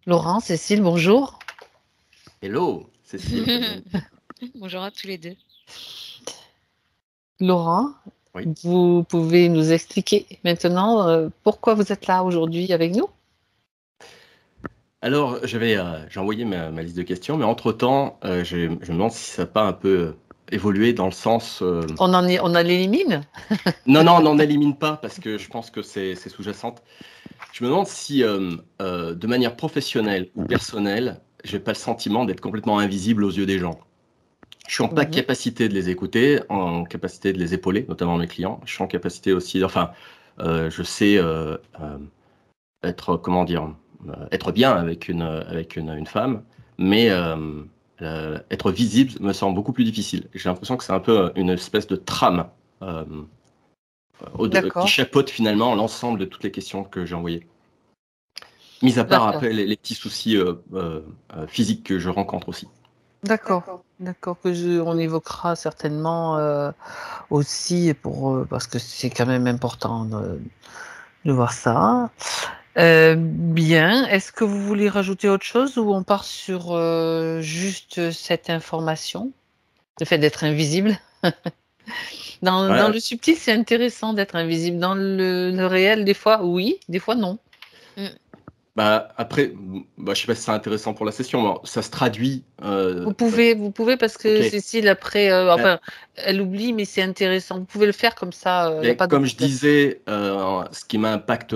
Laurent, Cécile, bonjour. Hello, Cécile, bienvenue. Bonjour à tous les deux. Laurent, Oui. vous pouvez nous expliquer maintenant pourquoi vous êtes là aujourd'hui avec nous? Alors, j'ai envoyé ma liste de questions, mais entre-temps, je me demande si ça n'a pas un peu évolué dans le sens. On en élimine? Non, non, on n'en élimine pas parce que je pense que c'est sous-jacente. Je me demande si, de manière professionnelle ou personnelle, j'ai pas le sentiment d'être complètement invisible aux yeux des gens. Je suis en pas Mhm. capacité de les écouter, en capacité de les épauler, notamment mes clients. Je suis en capacité aussi, enfin, je sais être, comment dire, être bien avec une femme, mais être visible me semble beaucoup plus difficile. J'ai l'impression que c'est un peu une espèce de trame euh, qui D'accord, chapeaute finalement l'ensemble de toutes les questions que j'ai envoyées. Mis à part d'accord, après les petits soucis physiques que je rencontre aussi. d'accord, d'accord, on évoquera certainement aussi parce que c'est quand même important de voir ça. Bien, est-ce que vous voulez rajouter autre chose ou on part sur juste cette information, le fait d'être invisible? Dans Ouais, le subtil, c'est intéressant d'être invisible. Dans le réel, des fois, oui, des fois, non. Mm. bah, après, bah, je sais pas si c'est intéressant pour la session, mais ça se traduit. Vous pouvez parce Ok. que Cécile, après, enfin, elle oublie, mais c'est intéressant. Vous pouvez le faire comme ça, il n'y a Mais pas de comme je problème. disais, ce qui m'impacte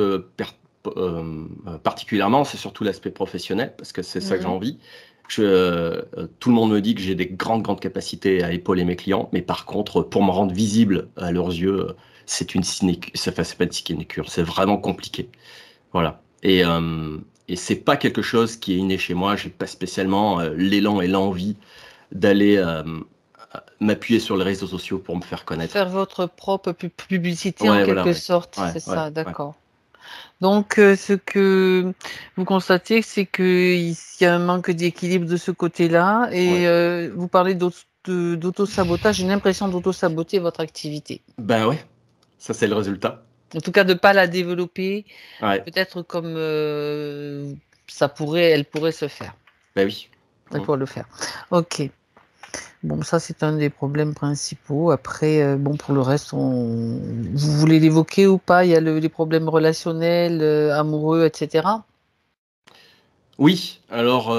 particulièrement, c'est surtout l'aspect professionnel, parce que c'est ça que j'ai Mhm. envie. Tout le monde me dit que j'ai des grandes capacités à épauler mes clients, mais par contre, pour me rendre visible à leurs yeux, c'est une sinécure. Enfin, c'est pas une sinécure, c'est vraiment compliqué. Voilà. Et c'est pas quelque chose qui est inné chez moi. J'ai pas spécialement l'élan et l'envie d'aller m'appuyer sur les réseaux sociaux pour me faire connaître. Faire votre propre publicité en Ouais, voilà, quelque ouais. sorte, Ouais, c'est ouais, ça, ouais. d'accord. Donc, ce que vous constatez, c'est qu'il y a un manque d'équilibre de ce côté-là, Ouais. et vous parlez d'auto-sabotage. J'ai l'impression d'auto-saboter votre activité. Ben ouais, ça c'est le résultat. En tout cas, de ne pas la développer, Ouais, peut-être comme elle pourrait se faire. ben oui. Elle Mm. pourrait le faire. Ok. Bon, ça, c'est un des problèmes principaux. Après, bon, pour le reste, vous voulez l'évoquer ou pas? Il y a les problèmes relationnels, amoureux, etc. Oui, alors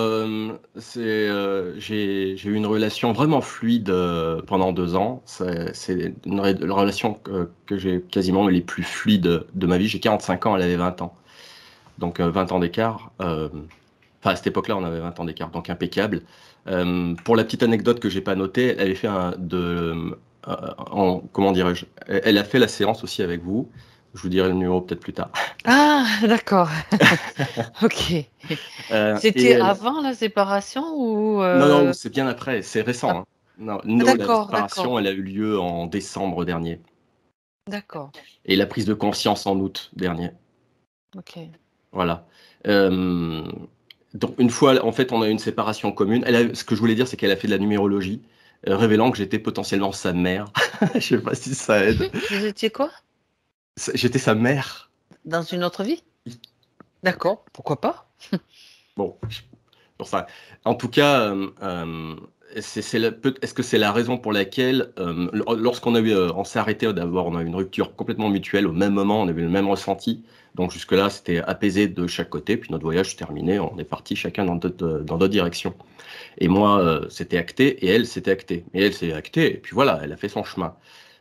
j'ai eu une relation vraiment fluide pendant 2 ans. C'est une relation que j'ai quasiment les plus fluides de ma vie. J'ai 45 ans, elle avait 20 ans. Donc 20 ans d'écart. Enfin, à cette époque-là, on avait 20 ans d'écart, donc impeccable. Pour la petite anecdote que j'ai pas notée, elle avait fait comment dirais-je, elle a fait la séance aussi avec vous. Je vous dirai le numéro peut-être plus tard. Ah, d'accord. Ok. Et C'était avant la séparation ou non, non, c'est bien après, c'est récent, ah, hein. Non, la d'accord, d'accord, séparation, elle a eu lieu en décembre dernier. d'accord. Et la prise de conscience en août dernier. Ok. Voilà. Euh, donc une fois, en fait, on a eu une séparation commune. Ce que je voulais dire, c'est qu'elle a fait de la numérologie, révélant que j'étais potentiellement sa mère. Je sais pas si ça aide. Vous étiez quoi? J'étais sa mère. Dans une autre vie? D'accord. Pourquoi pas? Bon, pour ça. En tout cas, est-ce que c'est la raison pour laquelle, lorsqu'on a eu, on s'est arrêté d'avoir, on a eu une rupture complètement mutuelle au même moment, on avait le même ressenti. Donc jusque-là, c'était apaisé de chaque côté. Puis notre voyage terminé, on est parti chacun dans d'autres directions. Et moi, c'était acté, et elle, c'était acté. Et elle s'est actée, et puis voilà, elle a fait son chemin.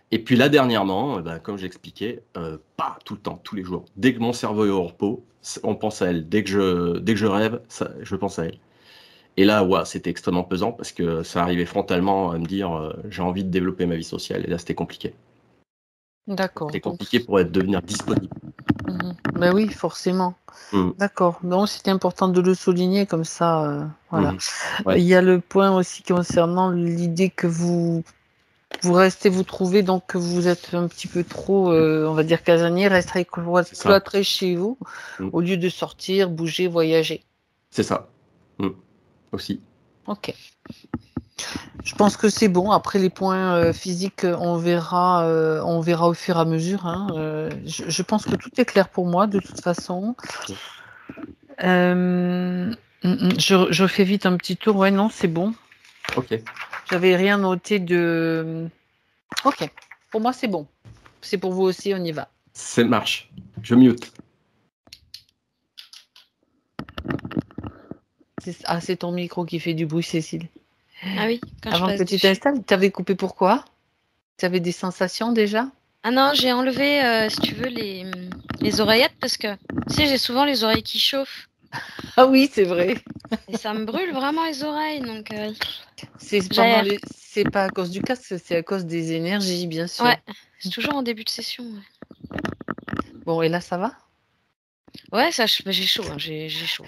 Et puis là, dernièrement, ben, comme j'expliquais, pas tout le temps, tous les jours. Dès que mon cerveau est au repos, on pense à elle. Dès que je rêve, je pense à elle. Et là, ouais, c'était extrêmement pesant parce que ça arrivait frontalement à me dire j'ai envie de développer ma vie sociale. Et là, c'était compliqué. D'accord. C'était Donc, compliqué pour devenir disponible. ben oui, forcément. Mm, D'accord. Donc, c'est important de le souligner comme ça. Voilà. mhm. Ouais, Il y a le point aussi concernant l'idée que vous restez, vous trouvez donc que vous êtes un petit peu trop, on va dire casanier, restez c'est ça. cloîtré chez vous Mm, au lieu de sortir, bouger, voyager. c'est ça. Mm, aussi. Ok. Je pense que c'est bon. Après les points physiques, on verra au fur et à mesure, hein. Je pense que tout est clair pour moi de toute façon. Je fais vite un petit tour. Ouais, non, c'est bon. Ok. J'avais rien noté de. Ok. Pour moi, c'est bon. C'est pour vous aussi, on y va. Ça marche. Je mute. C'est ton micro qui fait du bruit, Cécile. Ah oui, quand je Avant que passe tu dessus. t'installes, tu avais coupé pourquoi? Tu avais des sensations déjà? Ah non, j'ai enlevé, si tu veux, les oreillettes parce que, tu sais, j'ai souvent les oreilles qui chauffent. Ah oui, c'est vrai. Et ça me brûle vraiment les oreilles, donc C'est j'aère. c'est pas à cause du casque, c'est à cause des énergies, bien sûr. Ouais, c'est toujours en début de session. Bon, et là, ça va? Ouais, ça, j'ai chaud, hein, j'ai chaud.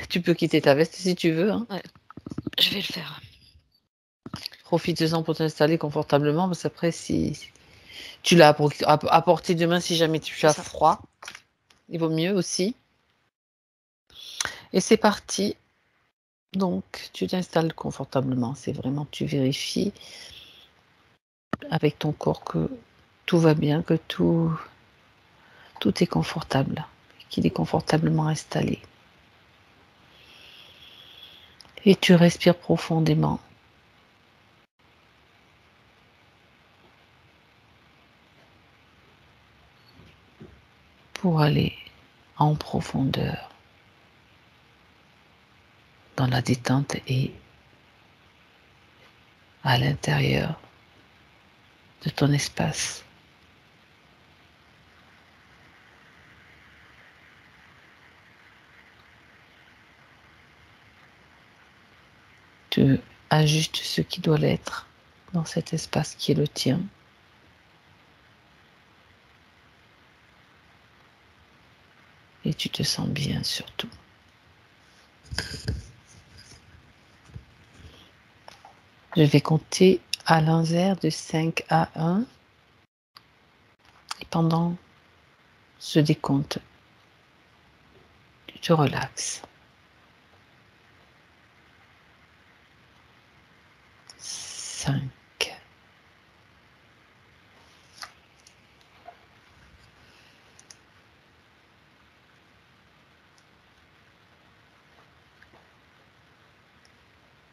Tu peux quitter ta veste si tu veux, hein. Je vais le faire. Profites-en pour t'installer confortablement, parce qu'après, si tu l'as à portée de main, si jamais tu as Ça. froid, il vaut mieux aussi. Et c'est parti. Donc, tu t'installes confortablement. C'est vraiment, tu vérifies avec ton corps que tout va bien, que tout est confortable, qu'il est confortablement installé. Et tu respires profondément. Pour aller en profondeur dans la détente et à l'intérieur de ton espace. Tu ajustes ce qui doit l'être dans cet espace qui est le tien. Et tu te sens bien surtout. Je vais compter à l'envers de 5 à 1. Et pendant ce décompte, tu te relaxes. 5.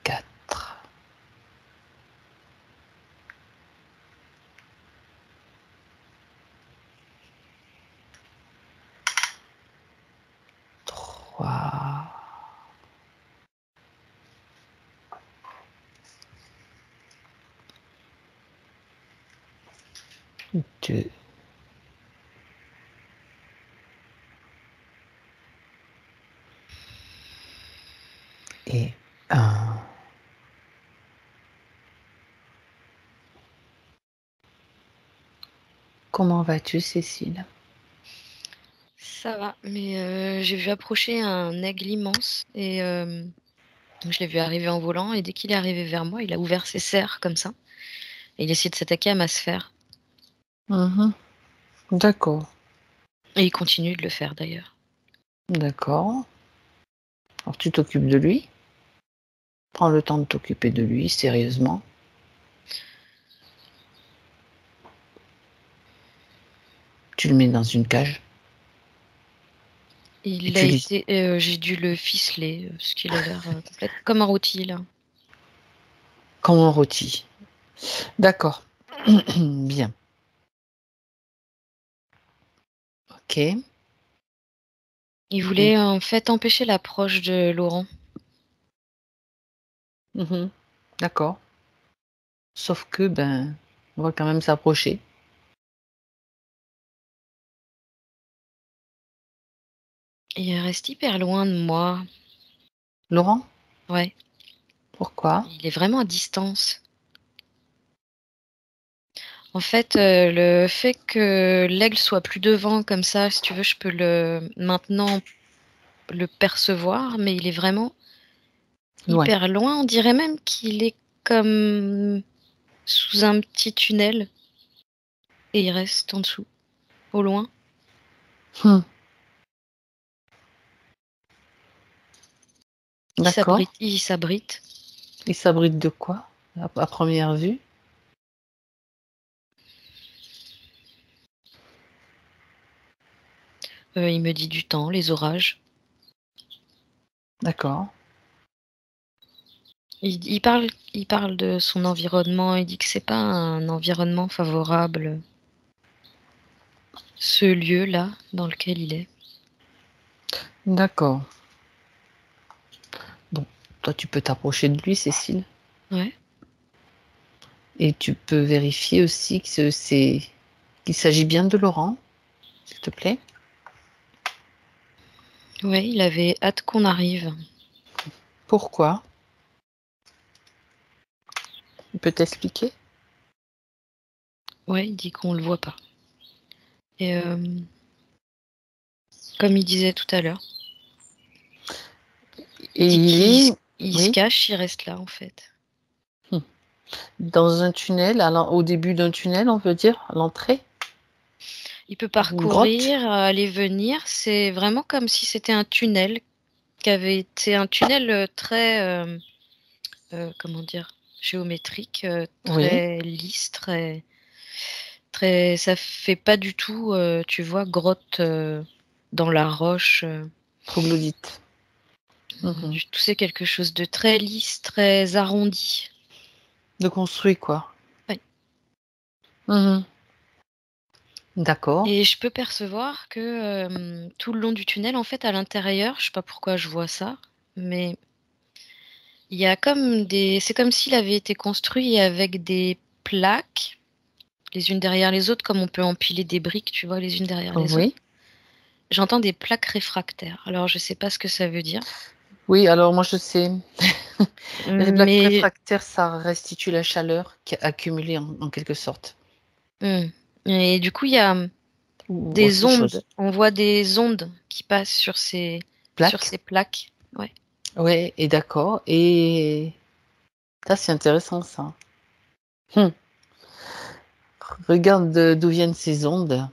4. 3. 2. Et 1. Comment vas-tu, Cécile? Ça va, mais j'ai vu approcher un aigle immense et je l'ai vu arriver en volant et dès qu'il est arrivé vers moi, il a ouvert ses serres comme ça et il essayait de s'attaquer à ma sphère. D'accord. Et il continue de le faire d'ailleurs. D'accord. Alors tu t'occupes de lui. Prends le temps de t'occuper de lui sérieusement. Tu le mets dans une cage. Il a été, j'ai dû le ficeler parce qu'il a l'air complètement comme un rôti là. Comme un rôti. D'accord. Bien. Ok. Il voulait en fait empêcher l'approche de Laurent. D'accord. Sauf que, on va quand même s'approcher. Il reste hyper loin de moi. Laurent, Ouais, pourquoi? il est vraiment à distance. En fait, le fait que l'aigle soit plus devant comme ça, si tu veux, je peux maintenant le percevoir, mais il est vraiment Loin. hyper loin. On dirait même qu'il est comme sous un petit tunnel et il reste en dessous, au loin. Hum, D'accord. Il s'abrite. Il s'abrite de quoi? À première vue? Il me dit du temps, les orages. D'accord. Il parle de son environnement, il dit que c'est pas un environnement favorable, ce lieu-là dans lequel il est. D'accord. Bon, toi, tu peux t'approcher de lui, Cécile, Ouais. et tu peux vérifier aussi qu'il s'agit bien de Laurent, s'il te plaît. Ouais, il avait hâte qu'on arrive. Pourquoi? Il peut t'expliquer? Ouais, il dit qu'on le voit pas. Et comme il disait tout à l'heure, Et il dit il qu'il se oui, cache, il reste là en fait. dans un tunnel, au début d'un tunnel, on veut dire, à l'entrée? Il peut Une grotte? parcourir, aller venir. C'est vraiment comme si c'était un tunnel qui avait été un tunnel très, comment dire, géométrique, Oui, très lisse, très, très. Ça fait pas du tout, tu vois, grotte dans la roche. troglodyte. Mmh. Du tout, c'est quelque chose de très lisse, très arrondi. De construit, quoi. Ouais. Mmh. D'accord. Et je peux percevoir que tout le long du tunnel, en fait, à l'intérieur, je sais pas pourquoi je vois ça, mais il y a comme des. C'est comme s'il avait été construit avec des plaques, les unes derrière les autres, comme on peut empiler des briques, tu vois, les unes derrière les autres. Oui. J'entends des plaques réfractaires. Alors, je sais pas ce que ça veut dire, Oui, alors moi je sais. Les plaques mais réfractaires, ça restitue la chaleur qui est accumulée en quelque sorte, hmm. Et du coup, il y a ou des autre chose. ondes. On voit des ondes qui passent sur Plaques? ces plaques. Ouais. Ouais, et d'accord, et ça c'est intéressant ça. Mmh. Regarde d'où viennent ces ondes.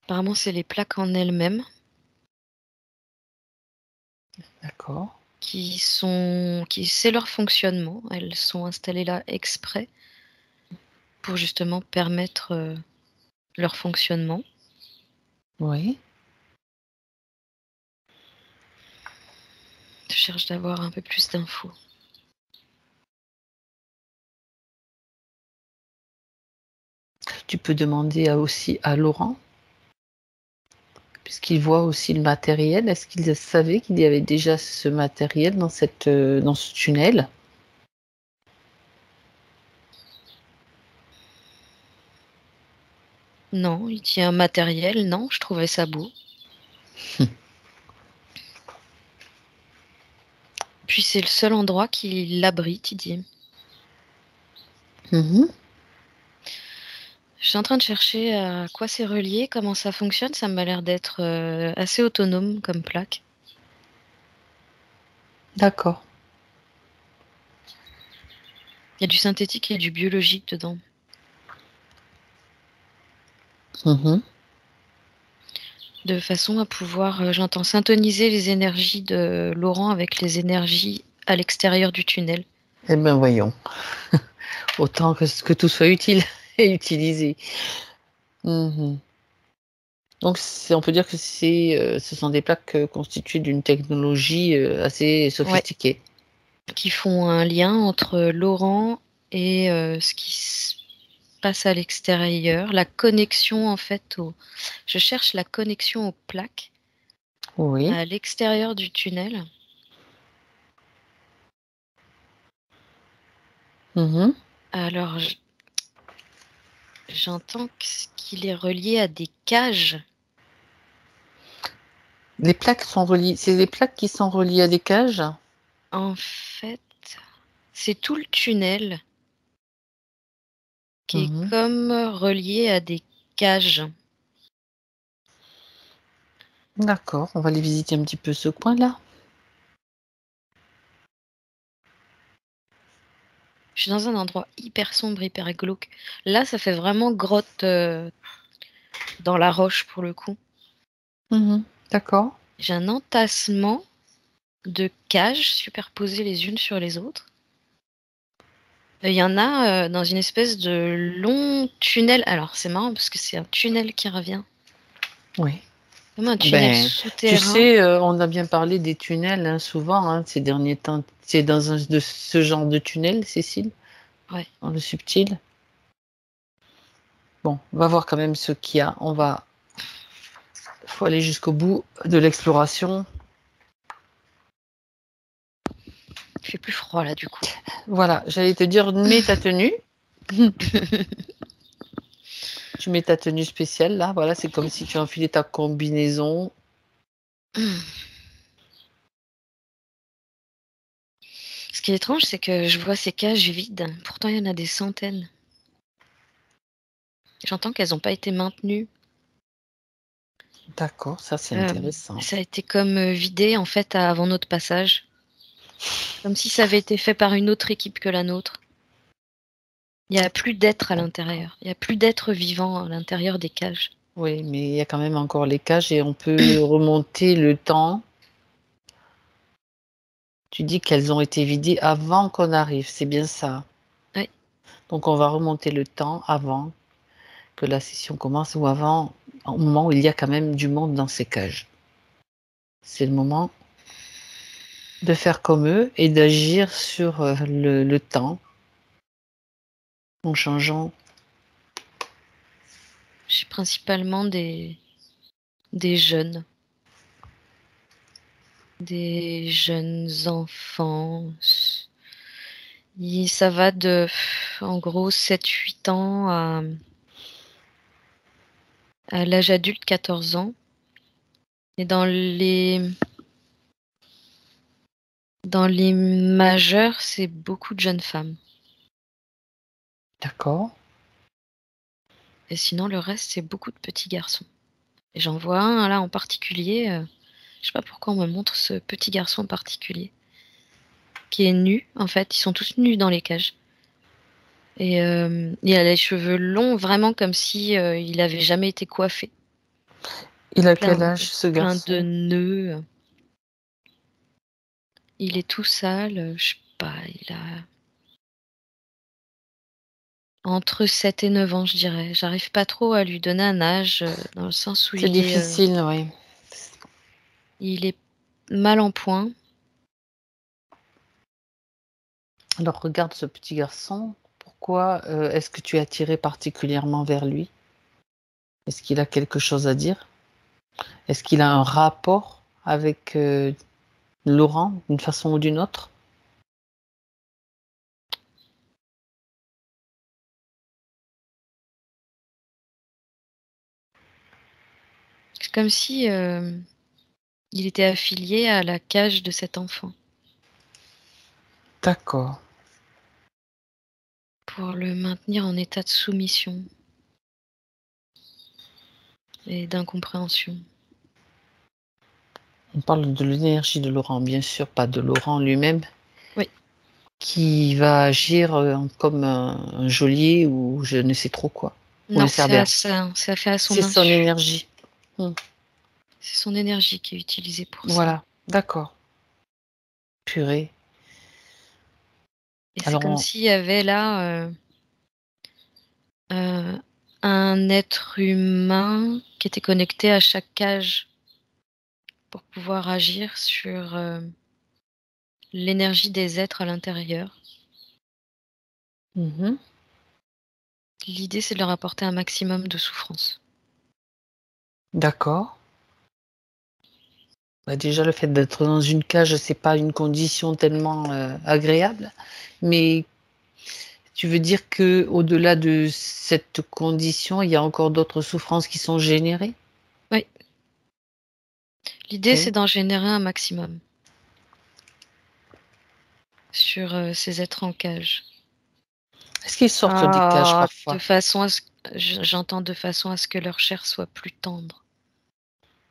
Apparemment, c'est les plaques en elles-mêmes D'accord. qui c'est leur fonctionnement. Elles sont installées là exprès pour justement permettre leur fonctionnement. Oui. Je cherche d'avoir un peu plus d'infos. Tu peux demander aussi à Laurent, puisqu'il voit aussi le matériel. Est-ce qu'il savait qu'il y avait déjà ce matériel dans ce tunnel? Non, il tient un matériel. Non, je trouvais ça beau. Puis c'est le seul endroit qui l'abrite, il dit. Mmh. Je suis en train de chercher à quoi c'est relié, comment ça fonctionne. Ça m'a l'air d'être assez autonome comme plaque. D'accord. Il y a du synthétique et du biologique dedans. Mmh. De façon à pouvoir, j'entends syntoniser les énergies de Laurent avec les énergies à l'extérieur du tunnel. Eh ben voyons, autant que tout soit utile et utilisé. Mmh. Donc on peut dire que ce sont des plaques, constituées d'une technologie, assez Ouais, sophistiquée. qui font un lien entre Laurent et ce qui se passe à l'extérieur. La connexion en fait au je cherche la connexion aux plaques Oui. à l'extérieur du tunnel. Mmh. Alors j'entends qu'il est relié à des cages. Les plaques sont reliées c'est des plaques qui sont reliées à des cages? En fait, c'est tout le tunnel qui est Mmh. comme relié à des cages. D'accord, on va aller visiter un petit peu ce coin-là. Je suis dans un endroit hyper sombre, hyper glauque. Là, ça fait vraiment grotte dans la roche pour le coup. Mmh. D'accord. J'ai un entassement de cages superposées les unes sur les autres. Il y en a dans une espèce de long tunnel. Alors, c'est marrant parce que c'est un tunnel qui revient. Oui. Comme un tunnel Tu souterrain. sais, on a bien parlé des tunnels hein, souvent ces derniers temps. C'est dans de ce genre de tunnel, Cécile? Ouais. Dans le subtil? Bon, on va voir quand même ce qu'il y a. Faut aller jusqu'au bout de l'exploration. Il fait plus froid là du coup. Voilà, j'allais te dire, mets ta tenue. Tu mets ta tenue spéciale là, voilà, c'est comme si tu enfilais ta combinaison. Ce qui est étrange, c'est que je vois ces cages vides. Pourtant, il y en a des centaines. J'entends qu'elles n'ont pas été maintenues. D'accord, ça c'est intéressant. Ça a été comme vidé en fait avant notre passage. Comme si ça avait été fait par une autre équipe que la nôtre. Il n'y a plus d'êtres à l'intérieur. Il n'y a plus d'êtres vivants à l'intérieur des cages. Oui, mais il y a quand même encore les cages et on peut remonter le temps. Tu dis qu'elles ont été vidées avant qu'on arrive, c'est bien ça? Oui. Donc on va remonter le temps avant que la session commence ou avant, au moment où il y a quand même du monde dans ces cages. C'est le moment de faire comme eux et d'agir sur le temps en changeant. J'ai principalement des jeunes. Des jeunes enfants. Ça va de, en gros, 7-8 ans à l'âge adulte, 14 ans. Et dans les majeurs, c'est beaucoup de jeunes femmes. D'accord. Et sinon, le reste, c'est beaucoup de petits garçons. Et j'en vois un là en particulier. Je sais pas pourquoi on me montre ce petit garçon en particulier. Qui est nu, en fait. Ils sont tous nus dans les cages. Et il a les cheveux longs, vraiment comme si il avait jamais été coiffé. Il a quel âge ce Plein de garçon? nœuds. Il est tout sale, je sais pas, il a entre 7 et 9 ans, je dirais. J'arrive pas trop à lui donner un âge, dans le sens où C'est difficile, oui. il est mal en point. Alors regarde ce petit garçon. Pourquoi est-ce que tu es attirée particulièrement vers lui? Est-ce qu'il a quelque chose à dire? Est-ce qu'il a un rapport avec Laurent d'une façon ou d'une autre? C'est comme si, il était affilié à la cage de cet enfant. D'accord. Pour le maintenir en état de soumission et d'incompréhension. On parle de l'énergie de Laurent, bien sûr, pas de Laurent lui-même. Oui. Qui va agir comme un geôlier ou je ne sais trop quoi. Ou Non, un cerbère. ça fait à son C'est son insu. énergie. C'est son énergie qui est utilisée pour ça. Voilà, d'accord. Purée. Et c'est Alors comme s'il y avait là, un être humain qui était connecté à chaque cage pour pouvoir agir sur, l'énergie des êtres à l'intérieur. Mmh. L'idée, c'est de leur apporter un maximum de souffrance. D'accord. Bah, déjà le fait d'être dans une cage, c'est pas une condition tellement, agréable. Mais tu veux dire que au delà de cette condition, il y a encore d'autres souffrances qui sont générées? Oui. L'idée, OK. c'est d'en générer un maximum sur, ces êtres en cage. Est-ce qu'ils sortent des cages De parfois? façon à ce j'entends de façon à ce que leur chair soit plus tendre.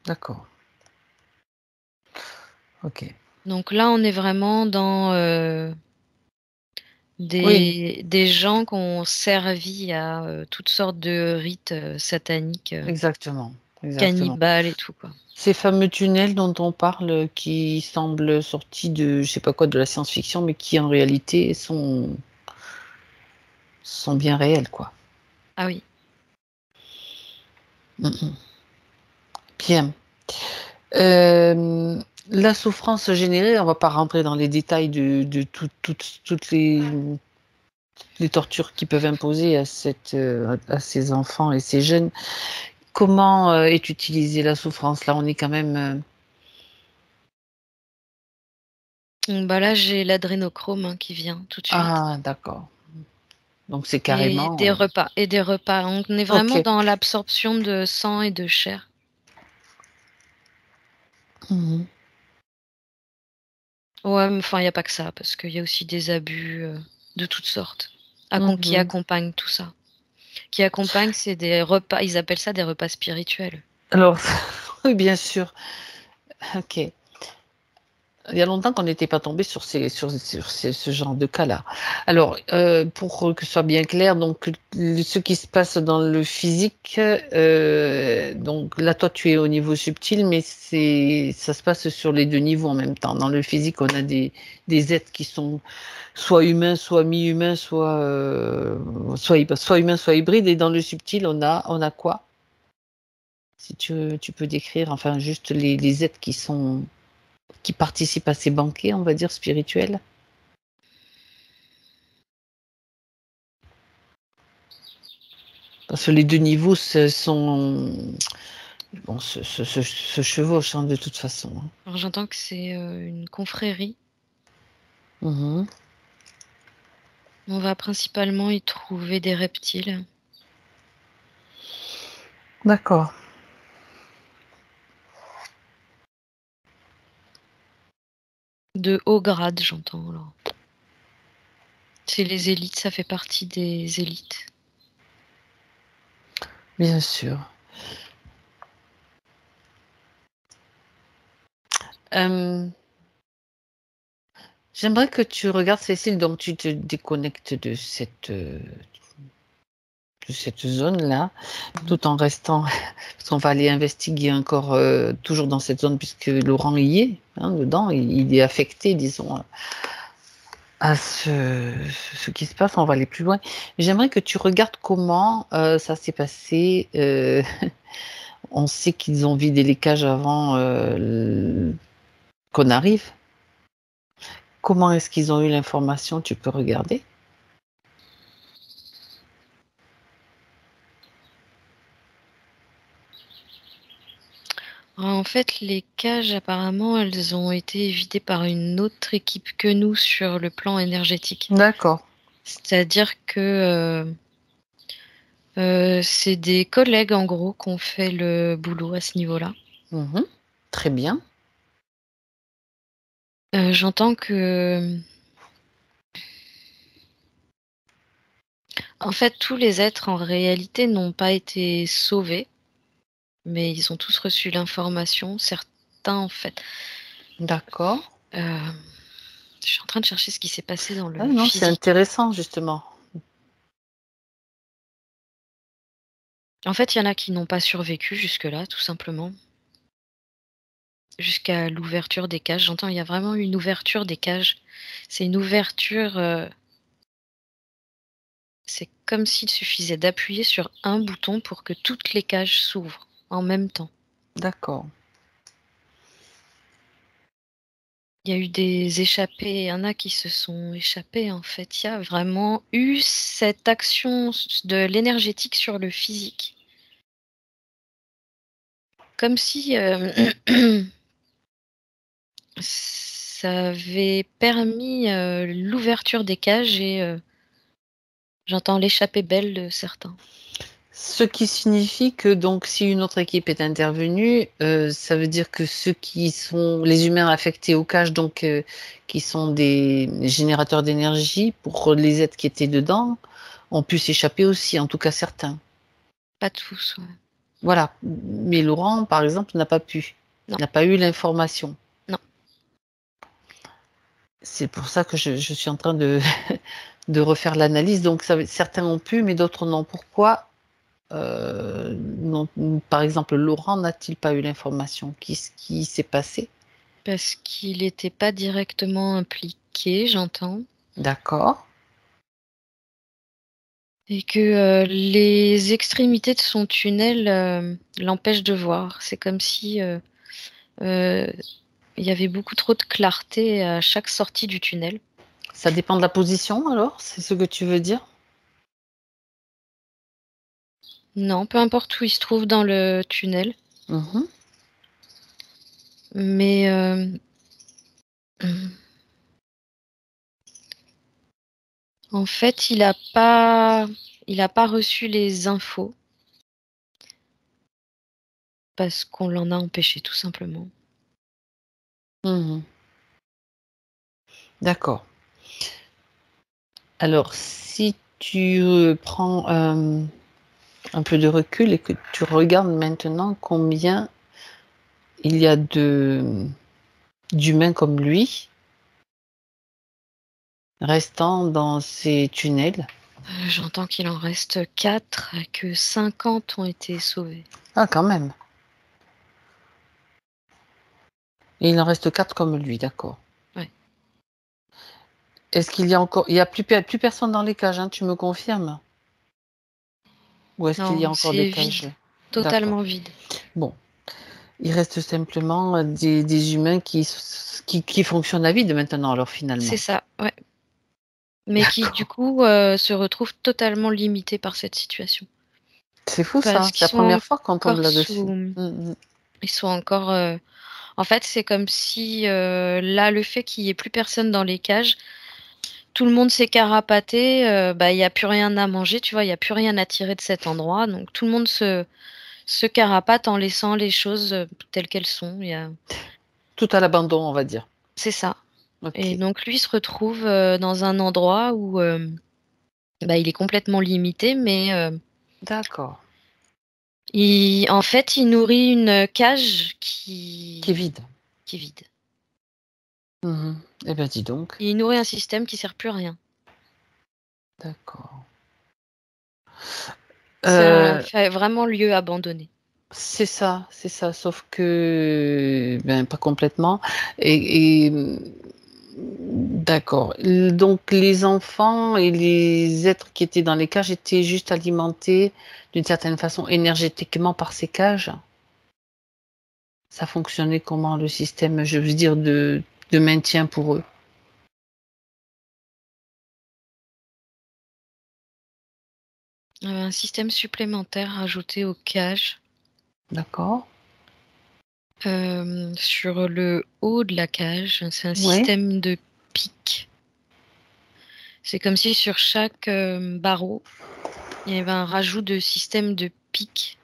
D'accord. OK. Donc là, on est vraiment dans, Oui, des gens qui ont servi à, toutes sortes de rites, sataniques, exactement, exactement. cannibales et tout, quoi. Ces fameux tunnels dont on parle, qui semblent sortis de je sais pas quoi, de la science-fiction, mais qui en réalité sont bien réels, quoi. Ah oui. Mmh mh. Bien. La souffrance générée, on va pas rentrer dans les détails de toutes les tortures qui peuvent imposer à ces enfants et ces jeunes. Comment, est utilisée la souffrance? Là, on est quand même, Bah là, j'ai l'adrénochrome, hein, qui vient tout de suite. ah d'accord. Donc c'est Et carrément, des repas et des repas. On est vraiment OK. dans l'absorption de sang et de chair. Mmh mh. Ouais, mais enfin, il y a pas que ça, parce qu'il y a aussi des abus, de toutes sortes, qui Mmh. accompagnent tout ça. Qui accompagnent, c'est des repas, ils appellent ça des repas spirituels. Alors oui, bien sûr. OK. Il y a longtemps qu'on n'était pas tombé sur ce genre de cas-là. Alors, pour que ce soit bien clair, donc ce qui se passe dans le physique, donc là, toi, tu es au niveau subtil, mais ça se passe sur les 2 niveaux en même temps. Dans le physique, on a des êtres qui sont soit humains, soit mi-humains, soit humains, soit hybrides, et dans le subtil, on a quoi? Si tu peux décrire, enfin, juste les êtres qui participent à ces banquets, on va dire, spirituels? Parce que les 2 niveaux se chevauchent, hein, de toute façon, hein. Alors j'entends que c'est, une confrérie. Mmh mh. On va principalement y trouver des reptiles D'accord. de haut grade, j'entends alors. C'est les élites, ça fait partie des élites. Bien sûr. Hem, J'aimerais que tu regardes, Cécile, donc tu te déconnectes de cette zone-là, Mmh. tout en restant parce qu'on va aller investiguer encore, toujours dans cette zone puisque Laurent y est, hein, dedans, il est affecté, disons, à ce qui se passe. On va aller plus loin. J'aimerais que tu regardes comment, ça s'est passé, on sait qu'ils ont vidé les cages avant, l qu'on arrive. Comment est-ce qu'ils ont eu l'information? Tu peux regarder? En fait, les cages, apparemment, elles ont été vidées par une autre équipe que nous sur le plan énergétique. D'accord. C'est-à-dire que, c'est des collègues, en gros, qui ont fait le boulot à ce niveau-là. Mmh mh. Très bien. J'entends que, en fait, tous les êtres, en réalité, n'ont pas été sauvés, mais ils ont tous reçu l'information. Certains, en fait. D'accord. Hem, je suis en train de chercher ce qui s'est passé dans Ah le non, c'est physique. intéressant justement. En fait, il y en a qui n'ont pas survécu jusque-là, tout simplement. Jusqu'à l'ouverture des cages. J'entends, il y a vraiment une ouverture des cages. C'est une ouverture, c'est comme s'il suffisait d'appuyer sur un bouton pour que toutes les cages s'ouvrent en même temps. D'accord. Il y a eu des échappés, il y en a qui se sont échappés, en fait. Il y a vraiment eu cette action de l'énergétique sur le physique. Comme si, ça avait permis, l'ouverture des cages et j'entends l'échappée belle de certains. Ce qui signifie que donc si une autre équipe est intervenue, ça veut dire que ceux qui sont les humains affectés aux cages donc, qui sont des générateurs d'énergie pour les êtres qui étaient dedans, ont pu s'échapper aussi, en tout cas certains. Pas tous, ouais. Voilà, mais Laurent, par exemple, n'a pas pu, Non, n'a pas eu l'information. non. C'est pour ça que je suis en train de de refaire l'analyse, donc ça veut certains ont pu, mais d'autres non. Pourquoi? non, par exemple, Laurent n'a-t-il pas eu l'information? Qu'est-ce qui s'est passé? Parce qu'il n'était pas directement impliqué, j'entends. D'accord. Et que les extrémités de son tunnel l'empêchent de voir. C'est comme si il y avait beaucoup trop de clarté à chaque sortie du tunnel. Ça dépend de la position alors? C'est ce que tu veux dire? Non, peu importe où il se trouve dans le tunnel. Mhm. Mais en fait, il a pas reçu les infos parce qu'on l'en a empêché, tout simplement. Mhm. D'accord. Alors, si tu prends un peu de recul et que tu regardes maintenant combien il y a d'humains comme lui restant dans ces tunnels. J'entends qu'il en reste 4 et que 50 ont été sauvés. Ah, quand même. Et il en reste 4 comme lui, d'accord. Ouais. Est-ce qu'il y a encore... Il n'y a plus personne dans les cages, hein, tu me confirmes? Ou est-ce qu'il y a Non, encore des c'est cages? vide, D'accord. totalement vide. Bon. Il reste simplement des humains qui fonctionnent à vide maintenant, alors C'est finalement. ça, ouais. Mais qui, du D'accord. coup, se retrouvent totalement limités par cette situation. C'est fou ça, Parce c'est qu'ils la sont première fois qu'on tombe encore là-dessus. sous... Mm, Ils sont encore... En fait, c'est comme si, là, le fait qu'il y ait plus personne dans les cages, tout le monde s'est carapaté, bah, il y a plus rien à manger, tu vois? Il y a plus rien à tirer de cet endroit, donc tout le monde se carapate en laissant les choses, telles qu'elles sont. Tout à l'abandon, on va dire. C'est ça. Et Ok. donc lui se retrouve, dans un endroit où, bah, il est complètement limité, mais, D'accord. en fait, il nourrit une cage Qui est vide. qui est vide. Mhm. Eh bien, dis donc. Il nourrit un système qui sert plus à rien. D'accord. Fait vraiment lieu abandonné. C'est ça, sauf que, ben, pas complètement. Et d'accord. Donc, les enfants et les êtres qui étaient dans les cages étaient juste alimentés d'une certaine façon énergétiquement par ces cages. Ça fonctionnait comment le système, je veux dire, de maintien pour eux? Un système supplémentaire ajouté aux cages, D'accord. sur le haut de la cage. C'est un Oui. système de pics. C'est comme si sur chaque, barreau, il y avait un rajout de système de pics.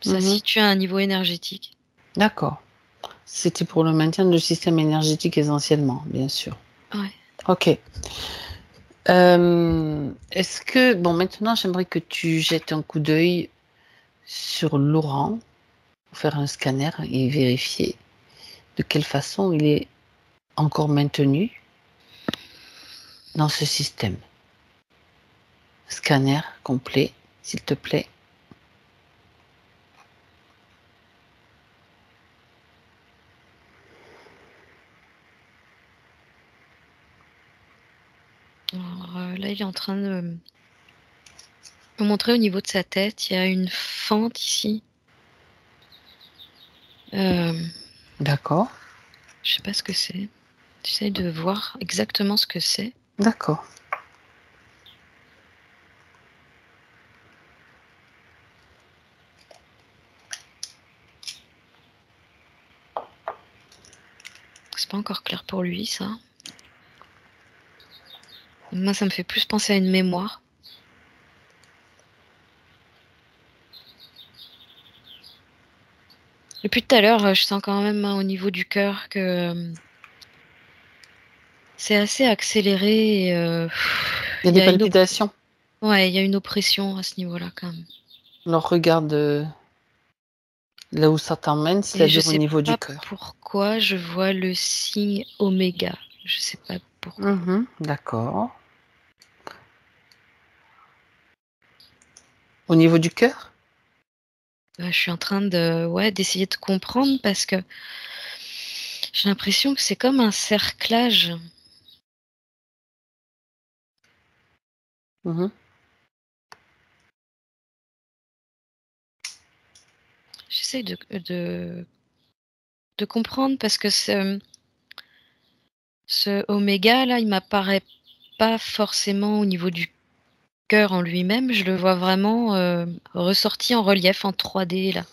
Ça se Mhm. situe à un niveau énergétique. D'accord. C'était pour le maintien du système énergétique essentiellement, bien sûr. Ouais. Ok. Est-ce que, bon, maintenant, j'aimerais que tu jettes un coup d'œil sur Laurent, pour faire un scanner et vérifier de quelle façon il est encore maintenu dans ce système. Scanner complet, s'il te plaît. Alors, là, il est en train de me montrer au niveau de sa tête, il y a une fente ici. D'accord. Je sais pas ce que c'est. J'essaie de voir exactement ce que c'est. D'accord. C'est pas encore clair pour lui, ça. Moi, ça me fait plus penser à une mémoire. Depuis tout à l'heure, je sens quand même, hein, au niveau du cœur que, c'est assez accéléré et Il y a il des y a une palpitations. ouais, il y a une oppression à ce niveau-là quand même. Alors regarde là où ça t'emmène, Et je c'est-à-dire au sais niveau du pas cœur. pourquoi je vois le signe oméga. Je sais pas pourquoi. D'accord. Au niveau du cœur? Je suis en train d'essayer de comprendre parce que j'ai l'impression que c'est comme un cerclage. Mhm. J'essaie de comprendre parce que ce oméga là, il m'apparaît pas forcément au niveau du cœur en lui-même. Je le vois vraiment ressorti en relief en 3D là,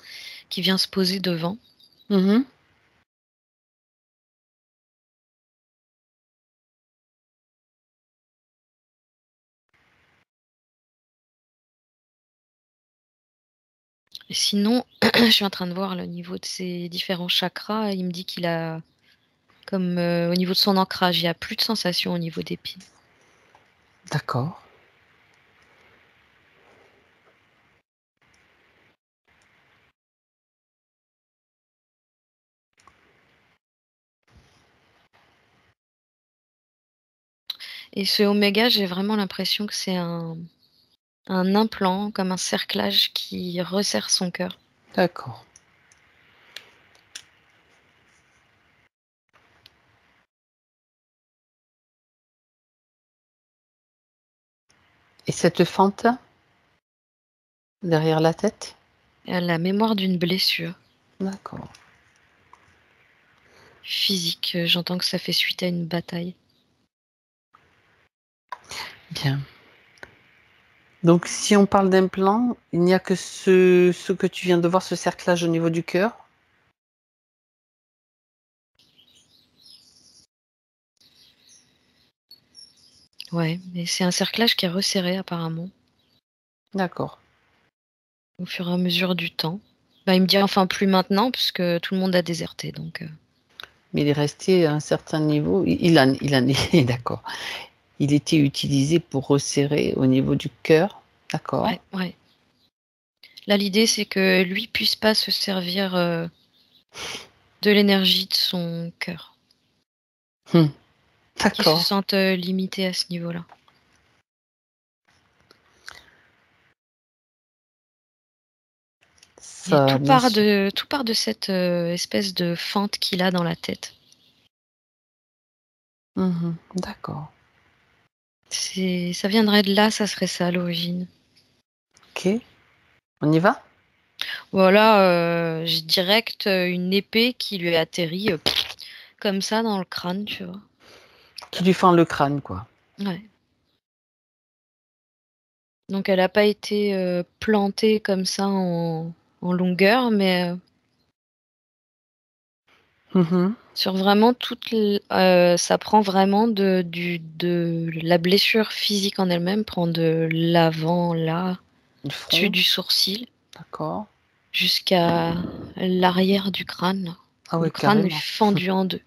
qui vient se poser devant. Mhm. Et sinon, je suis en train de voir le niveau de ses différents chakras. Il me dit qu'il a, comme au niveau de son ancrage, il n'y a plus de sensation au niveau des pieds. D'accord. Et ce oméga, j'ai vraiment l'impression que c'est un implant, comme un cerclage qui resserre son cœur. D'accord. Et cette fente derrière la tête? Elle a la mémoire d'une blessure D'accord. physique. J'entends que ça fait suite à une bataille. Bien. Donc, si on parle d'implant, il n'y a que ce que tu viens de voir, ce cerclage au niveau du cœur? Ouais, mais c'est un cerclage qui est resserré apparemment D'accord. au fur et à mesure du temps. Bah, il me dit enfin plus maintenant puisque tout le monde a déserté donc. Mais il est resté à un certain niveau. Il en est d'accord. Il était utilisé pour resserrer au niveau du cœur. D'accord. Ouais, ouais. Là, l'idée, c'est que lui puisse pas se servir de l'énergie de son cœur, Mmh. qu'il se D'accord. sente limité à ce niveau-là. Et Ça, bien sûr. tout part de cette espèce de fente qu'il a dans la tête. Mmh. D'accord. Ça viendrait de là, ça serait ça à l'origine. OK. On y va? Voilà, j'ai direct une épée qui lui atterrit comme ça dans le crâne, tu vois. Qui lui fend le crâne, quoi. Ouais. Donc elle n'a pas été plantée comme ça en longueur, mais Mmh. sur vraiment ça prend vraiment de la blessure physique en elle-même, prend de l'avant là, Le dessus front. du sourcil, D'accord. jusqu'à l'arrière du crâne, là, Ah où ouais, le crâne est carrément. fendu en deux.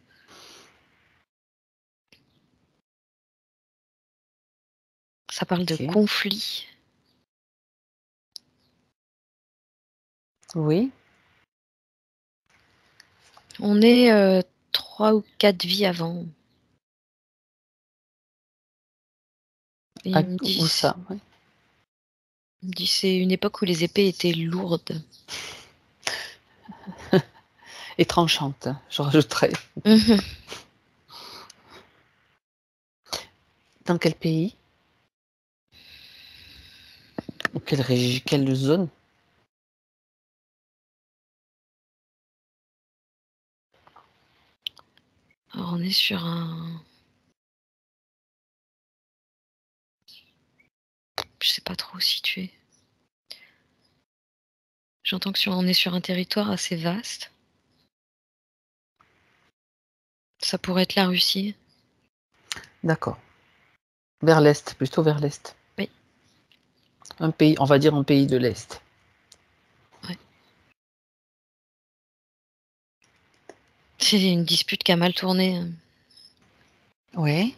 Ça parle de OK. conflit. Oui. On est 3 ou 4 vies avant. Et À où ça? Ouais. il me dit c'est une époque où les épées étaient lourdes. Et tranchante, je rajouterais. Mhm. Dans quel pays? Ou quelle zone? Alors on est sur un... Je sais pas trop où situer. J'entends que on est sur un territoire assez vaste. Ça pourrait être la Russie. D'accord. Vers l'est, plutôt vers l'est. Oui, Un pays, on va dire un pays de l'est. ouais. C'est une dispute qui a mal tourné. Oui.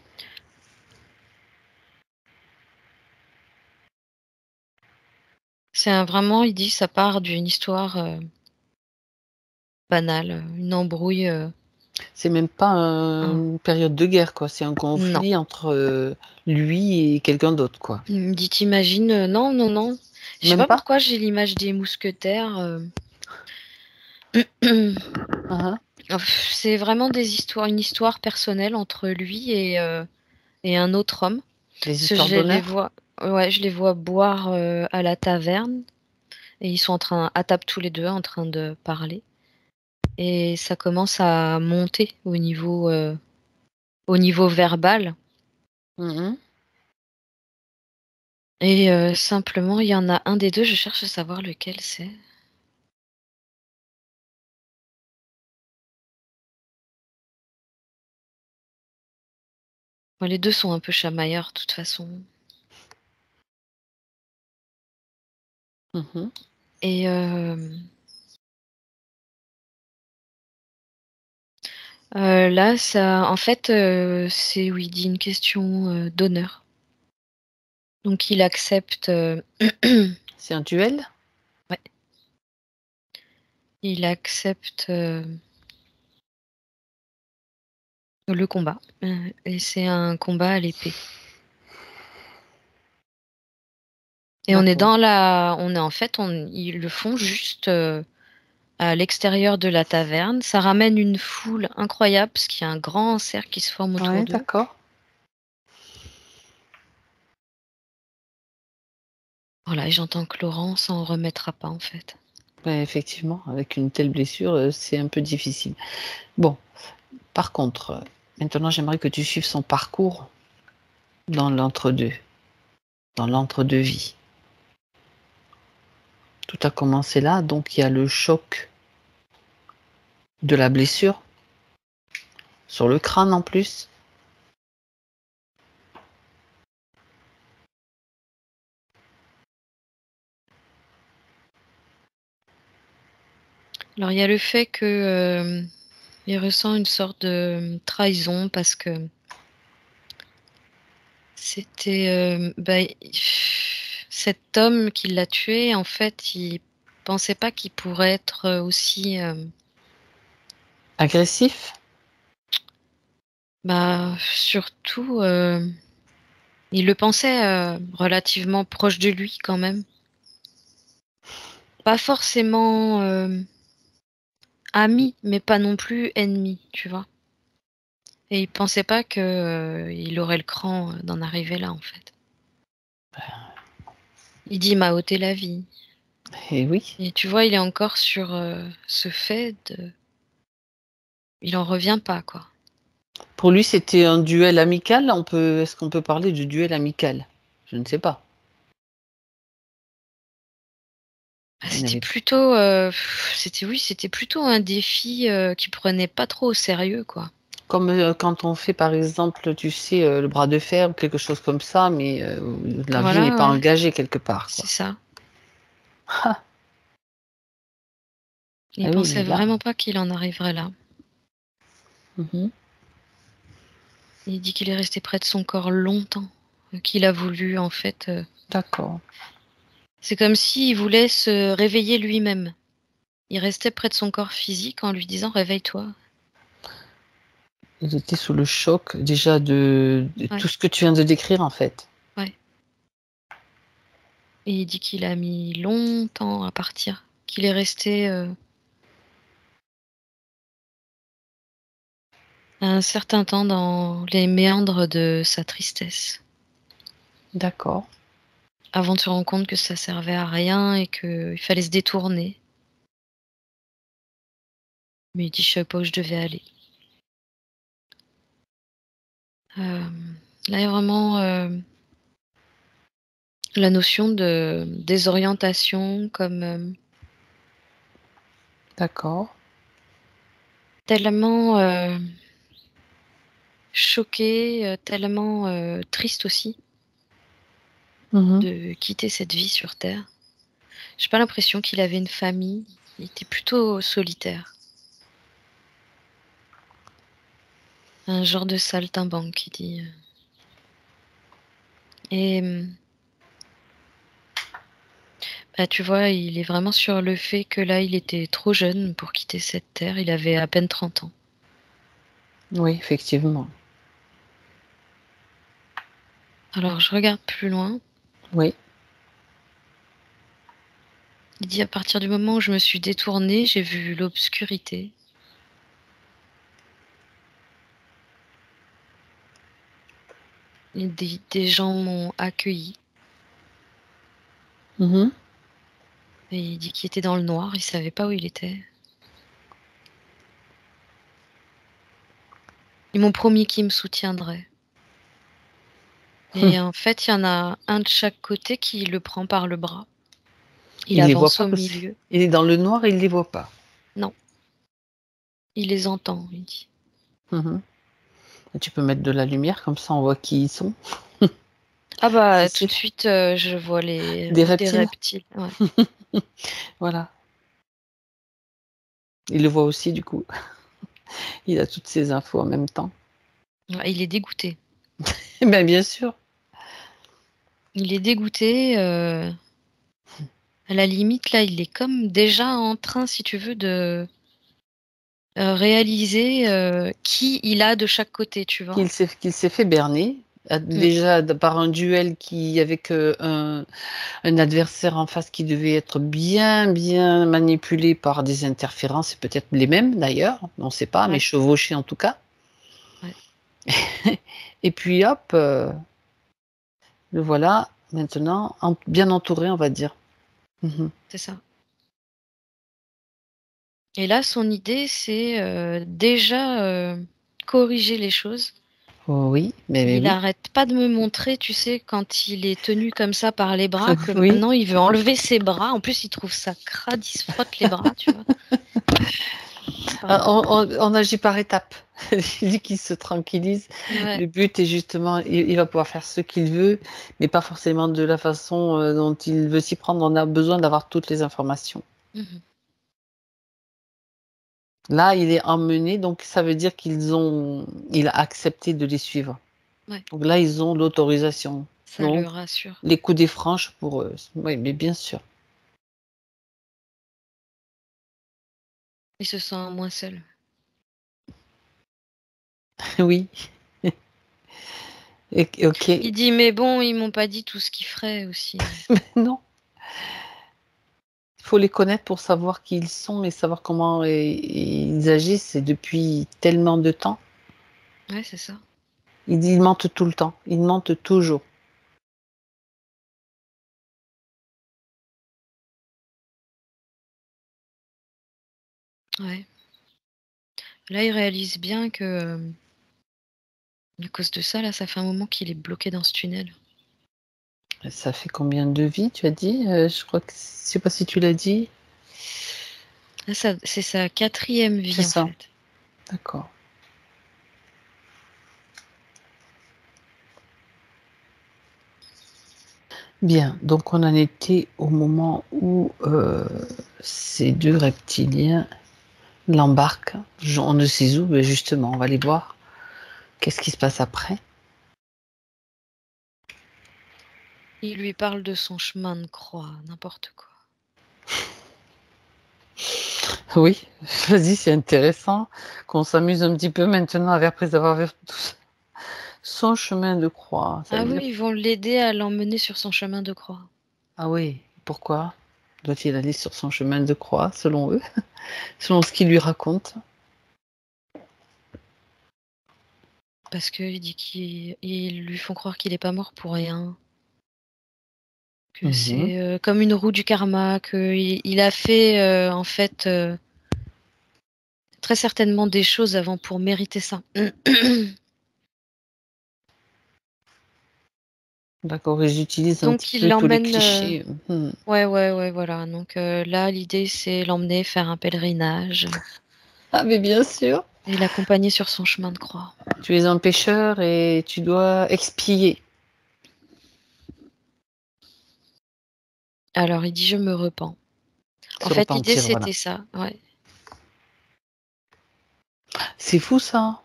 Vraiment, il dit, ça part d'une histoire banale, une embrouille. C'est même pas Hein. une période de guerre, quoi. C'est un Non. conflit entre, lui et quelqu'un d'autre, quoi. Il me dit, t'imagines, non, non, non. Je sais Même pas pas? pourquoi j'ai l'image des mousquetaires. Ah, C'est vraiment une histoire personnelle entre lui et un autre homme. des Parce que histoires d'honneur? je les vois boire à la taverne et ils sont à table tous les deux en train de parler. Et ça commence à monter au niveau verbal. Mhm. Et simplement, il y en a un des deux, je cherche à savoir lequel c'est. Bon, les deux sont un peu chamailleurs, de toute façon. Mhm. Et là, ça, en fait, c'est, oui, il dit une question d'honneur. Donc, il accepte, C'est un duel? ouais, il accepte le combat. Et c'est un combat à l'épée. Et on est D'accord. en fait, ils le font juste à l'extérieur de la taverne. Ça ramène une foule incroyable parce qu'il y a un grand cercle qui se forme autour Ouais, d'eux. d'accord. Voilà, et j'entends que Laurent s'en remettra pas en fait. Ouais, effectivement, avec une telle blessure, c'est un peu difficile. Bon, par contre, maintenant j'aimerais que tu suives son parcours dans l'entre-deux, dans l'entre-deux-vie. Tout a commencé là, donc il y a le choc de la blessure sur le crâne en plus. Alors il y a le fait que il ressent une sorte de trahison parce que c'était cet homme qui l'a tué, en fait, il pensait pas qu'il pourrait être aussi Agressif? surtout il le pensait relativement proche de lui quand même. Pas forcément ami, mais pas non plus ennemi, tu vois. Et il pensait pas que il aurait le cran d'en arriver là, en fait. Il dit: «Il m'a ôté la vie». Eh oui. Et tu vois, il est encore sur ce fait de. Il en revient pas, quoi. Pour lui, c'était un duel amical. Est-ce qu'on peut parler de duel amical? Je ne sais pas. Ah, Il n'avait c'était plutôt un défi qu'il prenait pas trop au sérieux, quoi. comme, quand on fait par exemple, tu sais, le bras de fer ou quelque chose comme ça, mais, la vie n'est Voilà, pas ouais, engagée quelque part, c'est quoi. ça. Ah! Il Ah oui, pensait mais là, vraiment pas qu'il en arriverait là. mmh, Il dit qu'il est resté près de son corps longtemps, qu'il a voulu, en fait, d'accord. c'est comme s'il voulait se réveiller lui-même. Il restait près de son corps physique en lui disant: «Réveille-toi». Il était sous le choc déjà de Ouais, tout ce que tu viens de décrire, en fait. ouais. Et il dit qu'il a mis longtemps à partir, qu'il est resté, un certain temps dans les méandres de sa tristesse, D'accord. avant de se rendre compte que ça servait à rien et qu'il fallait se détourner. Mais il dit: «Je savais pas où je devais aller». Là, il y a vraiment, la notion de désorientation comme, D'accord. tellement, choqué, tellement, triste aussi Mmh. de quitter cette vie sur terre. J'ai pas l'impression qu'il avait une famille, il était plutôt solitaire. Un genre de saltimbanque, il dit, et bah, tu vois, il est vraiment sur le fait que là, il était trop jeune pour quitter cette terre, il avait à peine 30 ans. Oui, effectivement. Alors je regarde plus loin. Oui. Il dit à partir du moment où je me suis détournée, j'ai vu l'obscurité. Et des gens m'ont accueilli. Mhm. Et il dit qu'il était dans le noir, il savait pas où il était. Ils m'ont promis qu'ils me soutiendraient. Et en fait, il y en a un de chaque côté qui le prend par le bras. Il les voit avance pas au parce milieu. il est dans le noir et il les voit pas. Non. Il les entend, il dit. Mhm. Et tu peux mettre de la lumière, comme ça on voit qui ils sont. Ah bah, tout C'est de suite, je vois des des reptiles. reptiles. Ouais. Voilà. Il le voit aussi, du coup. Il a toutes ces infos en même temps. Ouais, il est dégoûté. Ben, bien sûr. Il est dégoûté. À la limite, là, il est comme déjà en train, si tu veux, de réaliser qui il a de chaque côté, tu vois. Qu'il s'est fait berner. Déjà par un duel avec un adversaire en face qui devait être bien, bien manipulé par des interférences, et peut-être les mêmes d'ailleurs, on ne sait pas, mais Ouais. chevauchés en tout cas. Ouais. Et puis hop, le voilà maintenant bien entouré, on va dire. Mhm. C'est ça. Et là, son idée, c'est déjà corriger les choses. Oh oui, mais Il oui. arrête pas de me montrer, tu sais, quand il est tenu comme ça par les bras, que Oui. maintenant il veut enlever ses bras. En plus, il trouve ça crade, il se frotte les bras, tu vois. On agit par étapes. Il dit qu'il se tranquillise. Ouais. Le but est justement, il va pouvoir faire ce qu'il veut, mais pas forcément de la façon dont il veut s'y prendre. On a besoin d'avoir toutes les informations. Mhm. Là, il est emmené, donc ça veut dire il a accepté de les suivre. Ouais. Donc là, ils ont l'autorisation. Ça Donc, le rassure. les coups des franches pour eux. Oui, mais bien sûr. Il se sent moins seul. Oui. Ok. Il dit, mais bon, ils m'ont pas dit tout ce qu'ils feraient aussi. Non. Il faut les connaître pour savoir qui ils sont et savoir comment ils agissent. Et depuis tellement de temps, Ouais, c'est ça. ils mentent tout le temps. Ils mentent toujours. Ouais. Là, il réalise bien que, à cause de ça, là, ça fait un moment qu'il est bloqué dans ce tunnel. Ça fait combien de vies, tu as dit? Je crois que, je sais pas si tu l'as dit. Là, c'est sa 4e C'est vie, en ça. fait. D'accord. Bien, donc on en était au moment où ces deux reptiliens l'embarquent. On ne sait où, mais justement, on va aller voir. Qu'est-ce qui se passe après? Il lui parle de son chemin de croix, n'importe quoi. Oui, vas-y, c'est intéressant qu'on s'amuse un petit peu maintenant après avoir vu tout ça. Son chemin de croix, ça Ah veut oui, dire... ils vont l'aider à l'emmener sur son chemin de croix. Ah oui, pourquoi doit-il aller sur son chemin de croix, selon eux, selon ce qu'ils lui racontent? Parce qu'il dit qu'ils lui font croire qu'il est pas mort pour rien. Que Mhm. c'est comme une roue du karma, qu'il a fait en fait très certainement des choses avant pour mériter ça. D'accord, ils utilisent un petit Donc il peu tous les l'emmène. clichés. Mhm. Ouais, voilà. Donc là, l'idée c'est l'emmener faire un pèlerinage Ah mais bien sûr, et l'accompagner sur son chemin de croix. tu es un pécheur et tu dois expier. Alors il dit je me repens. En Se fait, l'idée repentir, voilà. c'était ça. Ouais. C'est fou ça.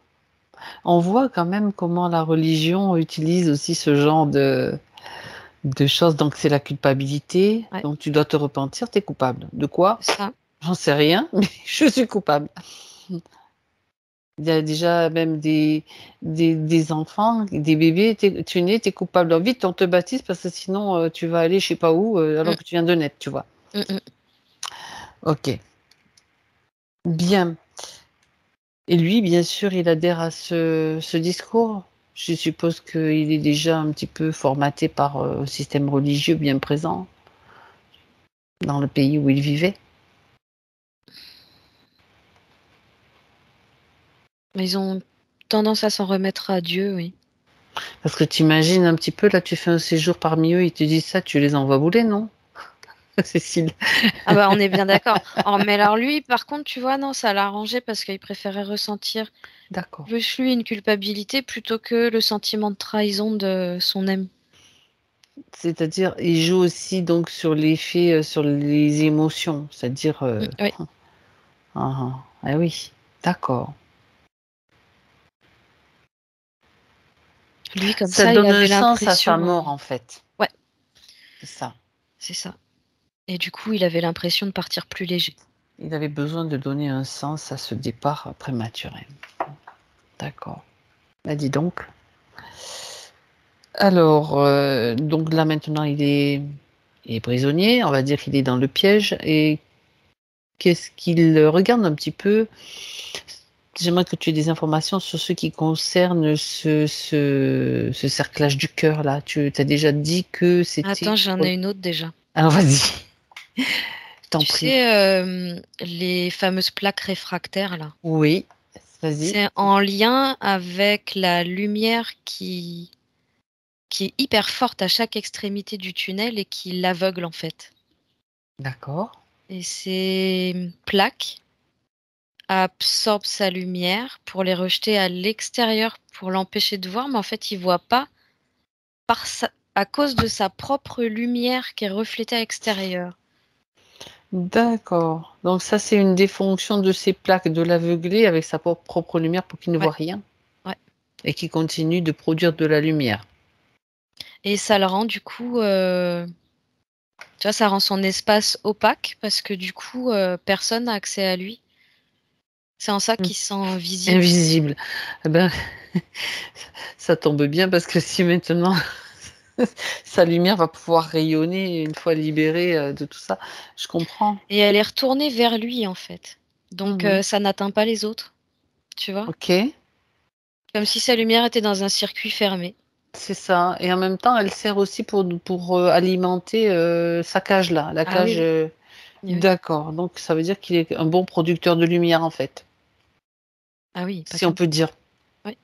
On voit quand même comment la religion utilise aussi ce genre de choses. Donc c'est la culpabilité. Ouais. Donc tu dois te repentir, tu es coupable. De quoi? Ça. J'en sais rien, mais je suis coupable. Il y a déjà même des enfants, des bébés, tu nais, tu es coupable. Alors, vite, on te baptise parce que sinon tu vas aller je sais pas où alors Mm, que tu viens de naître, tu vois. mm, mm. Ok, bien. Et lui, bien sûr, il adhère à ce discours. Je suppose qu'il est déjà un petit peu formaté par le système religieux bien présent dans le pays où il vivait. Ils ont tendance à s'en remettre à Dieu, oui. Parce que tu imagines un petit peu, là, tu fais un séjour parmi eux, ils te disent ça, tu les envoies bouler, non, Cécile? Ah bah, on est bien d'accord. Oh, mais alors lui, par contre, tu vois, non, ça l'a arrangé parce qu'il préférait ressentir D'accord. plus lui une culpabilité plutôt que le sentiment de trahison de son ami. C'est-à-dire, il joue aussi donc sur l'effet, sur les émotions, c'est-à-dire, Oui, ah oui, d'accord. lui, comme Ça ça, il donne un avait sens à sa l'impression. mort, en fait. Ouais, C'est ça. c'est ça. Et du coup, il avait l'impression de partir plus léger. Il avait besoin de donner un sens à ce départ prématuré. D'accord. Bah, dis donc. Alors, donc là maintenant il est prisonnier, on va dire qu'il est dans le piège et qu'est-ce qu'il regarde un petit peu? J'aimerais que tu aies des informations sur ce qui concerne ce cerclage du cœur là. Tu as déjà dit que c'était Attends, j'en ai une autre déjà. alors vas-y, je t'en Tu prie. sais, les fameuses plaques réfractaires, là. Oui, vas-y. C'est en lien avec la lumière qui est hyper forte à chaque extrémité du tunnel et qui l'aveugle en fait. D'accord. Et ces plaques absorbent sa lumière pour les rejeter à l'extérieur pour l'empêcher de voir, mais en fait, il voit pas à cause de sa propre lumière qui est reflétée à l'extérieur. D'accord. Donc ça, c'est une des fonctions de ces plaques, de l'aveugler avec sa propre lumière pour qu'il ne Ouais, voit rien ouais. et qu'il continue de produire de la lumière. Et ça le rend du coup, tu vois, ça rend son espace opaque parce que du coup, personne n'a accès à lui. C'est en ça Mmh. qu'il se sent visible. Invisible. Eh ben, ça tombe bien parce que si maintenant sa lumière va pouvoir rayonner une fois libérée, de tout ça, je comprends. Et elle est retournée vers lui en fait. Donc Mmh. ça n'atteint pas les autres, tu vois? OK, Comme si sa lumière était dans un circuit fermé. c'est ça et en même temps, elle sert aussi pour alimenter, sa cage là, la Ah oui, cage, oui. Oui, oui. d'accord, donc ça veut dire qu'il est un bon producteur de lumière en fait, Ah oui, pas si on qu'un. peut dire. Ouais,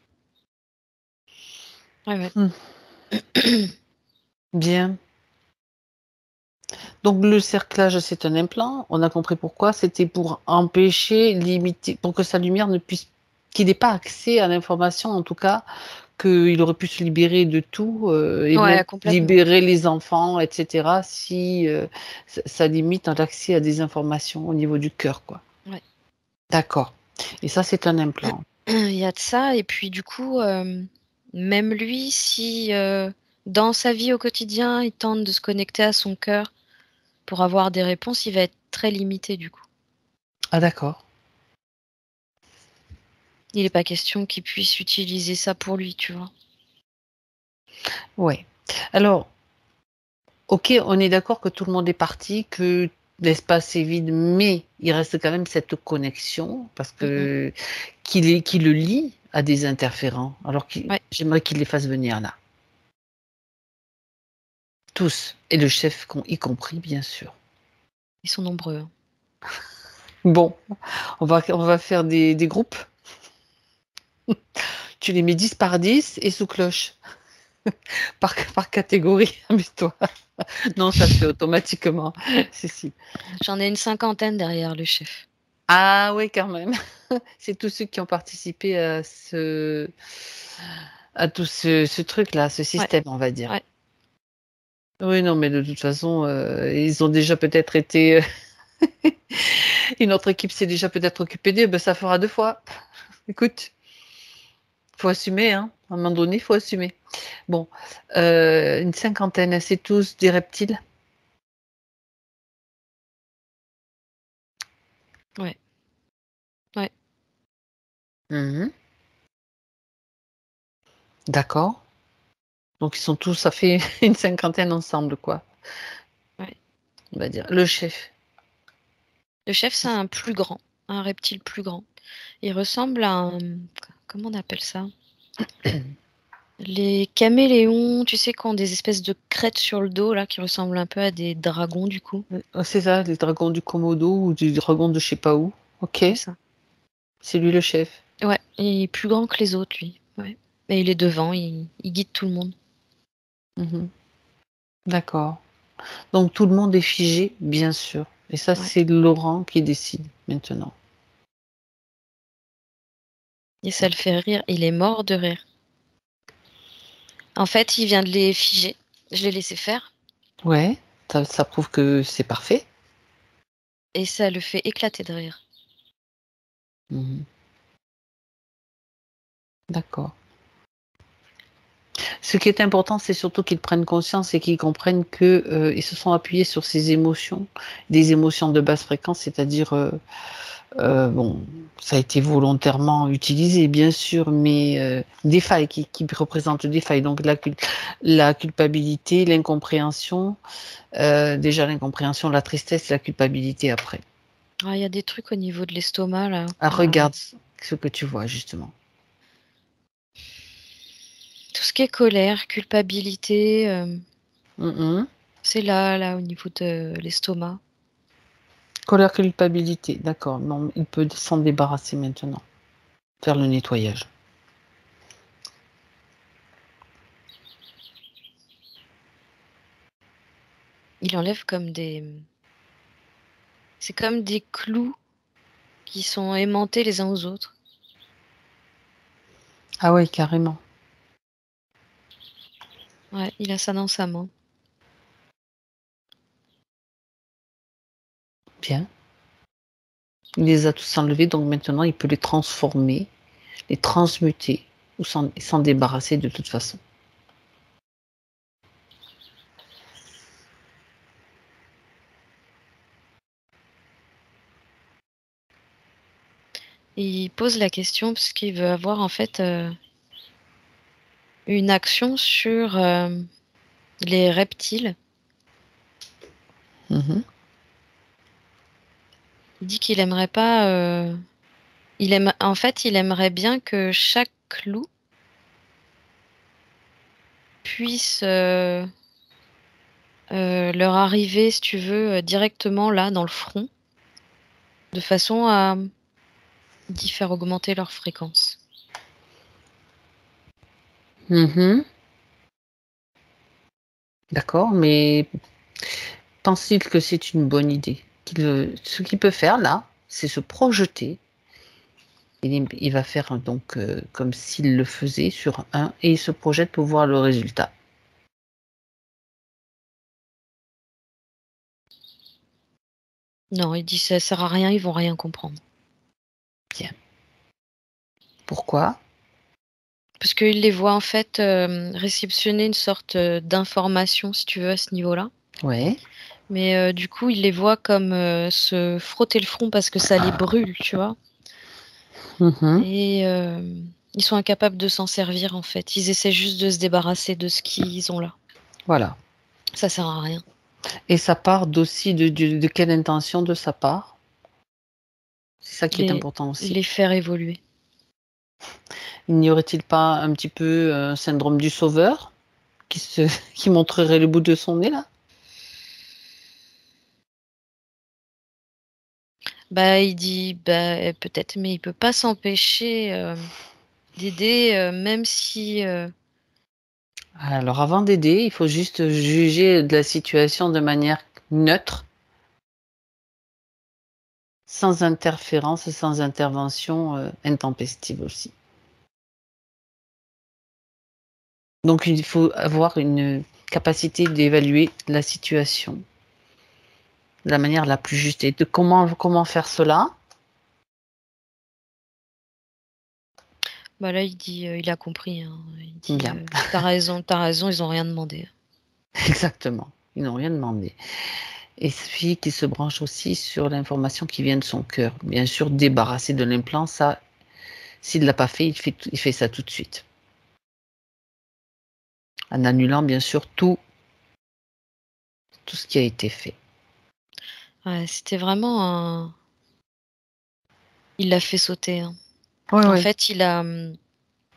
ouais, ouais. Mmh. Bien. Donc le cerclage, c'est un implant. On a compris pourquoi. C'était pour empêcher, limiter, pour que sa lumière ne puisse, qu'il n'ait pas accès à l'information, en tout cas, qu'il aurait pu se libérer de tout et même Ouais, complètement. libérer les enfants, etc. Si ça limite l'accès à des informations au niveau du cœur, quoi. Ouais. D'accord. Et ça, c'est un implant. Il y a de ça et puis du coup, même lui, si, dans sa vie au quotidien, il tente de se connecter à son cœur pour avoir des réponses, il va être très limité du coup. Ah d'accord. Il est pas question qu'il puisse utiliser ça pour lui, tu vois? Ouais. Alors, OK, on est d'accord que tout le monde est parti, que l'espace est vide, mais il reste quand même cette connexion parce Mmh mh. que qui le lie à des interférents. Alors Ouais, j'aimerais qu'il les fasse venir là, tous et le chef y compris bien sûr. ils sont nombreux, hein. Bon, on va faire des groupes. Tu les mets 10 par 10 et sous cloche, par catégorie, amuse-toi. Non, ça se fait automatiquement. Si. J'en ai une cinquantaine derrière le chef. Ah oui, quand même. C'est tous ceux qui ont participé à tout ce truc-là, ce Ouais, système, on va dire. ouais. Oui, non, mais de toute façon, ils ont déjà peut-être été, une autre équipe s'est déjà peut-être occupée d'eux, ben, ça fera 2 fois. Écoute, faut assumer, hein. À un moment donné, il faut assumer. Bon, une cinquantaine, c'est tous des reptiles? Ouais, ouais. Mmh. D'accord. Donc ils sont tous ça fait une cinquantaine ensemble, quoi, Ouais. on va dire. Le chef? Le chef, c'est un plus grand, un reptile plus grand. Il ressemble à un... Comment on appelle ça? Les caméléons, tu sais, qui ont des espèces de crêtes sur le dos, là, qui ressemblent un peu à des dragons, du coup. C'est ça, les dragons du Komodo ou des dragons de je sais pas où. Ok, C'est ça. c'est lui le chef. Ouais, il est plus grand que les autres, lui. Ouais. Et il est devant, il guide tout le monde. Mhm. D'accord. Donc tout le monde est figé, bien sûr. Et ça, Ouais. c'est Laurent qui décide maintenant. Et ça le fait rire. Il est mort de rire. En fait, il vient de les figer. Je l'ai laissé faire. Ouais, ça prouve que c'est parfait. Et ça le fait éclater de rire. Mhm. D'accord. Ce qui est important, c'est surtout qu'ils prennent conscience et qu'ils comprennent que ils se sont appuyés sur ces émotions, des émotions de basse fréquence, c'est-à-dire bon, ça a été volontairement utilisé, bien sûr, mais des failles qui représentent des failles. Donc la culpabilité, l'incompréhension, déjà l'incompréhension, la tristesse, la culpabilité après. Ah, il y a des trucs au niveau de l'estomac, là. Ah, regarde ce que tu vois, justement. Tout ce qui est colère, culpabilité, Mhm. c'est là, au niveau de l'estomac. Colère, culpabilité, d'accord. Non, il peut s'en débarrasser maintenant. Faire le nettoyage. Il enlève comme des... C'est comme des clous qui sont aimantés les uns aux autres. Ah ouais, carrément. Ouais, il a ça dans sa main. Bien. Il les a tous enlevés, donc maintenant il peut les transformer, les transmuter ou s'en débarrasser de toute façon. Et il pose la question parce qu'il veut avoir en fait une action sur les reptiles. Mhm. Il dit qu'il aimerait pas. En fait, il aimerait bien que chaque clou puisse leur arriver, si tu veux, directement là dans le front, de façon à d'y faire augmenter leur fréquence. Mhm. D'accord, mais pense-t-il que c'est une bonne idée? Ce qu'il peut faire là, c'est se projeter. Il va faire donc comme s'il le faisait sur un et il se projette pour voir le résultat. Non, il dit ça sert à rien, ils vont rien comprendre. Bien. Pourquoi? Parce qu'il les voit en fait réceptionner une sorte d'information, si tu veux, à ce niveau-là. Ouais. Mais du coup, il les voit comme se frotter le front parce que ça les brûle, tu vois. Mhm. Et ils sont incapables de s'en servir en fait. Ils essaient juste de se débarrasser de ce qu'ils ont là. Voilà. Ça sert à rien. Et ça part d'aussi de quelle intention de sa part? C'est ça qui est important aussi. Les faire évoluer. N'y aurait-il pas un petit peu un syndrome du sauveur qui montrerait le bout de son nez là? Bah, il dit, bah, peut-être, mais il peut pas s'empêcher d'aider, même si. Alors avant d'aider, il faut juste juger de la situation de manière neutre, sans interférence, sans intervention intempestive aussi. Donc il faut avoir une capacité d'évaluer la situation de la manière la plus juste. Et de comment faire cela? Bah là, il dit, il a compris, hein. Il dit, Bien, t'as raison, ils ont rien demandé. exactement. Ils n'ont rien demandé. Et puis qu'il se branche aussi sur l'information qui vient de son cœur. Bien sûr, débarrasser de l'implant, ça, s'il ne l'a pas fait, il fait ça tout de suite. En annulant bien sûr tout ce qui a été fait. Ouais, c'était vraiment un. Il l'a fait sauter. Hein. Ouais, En ouais. fait, il a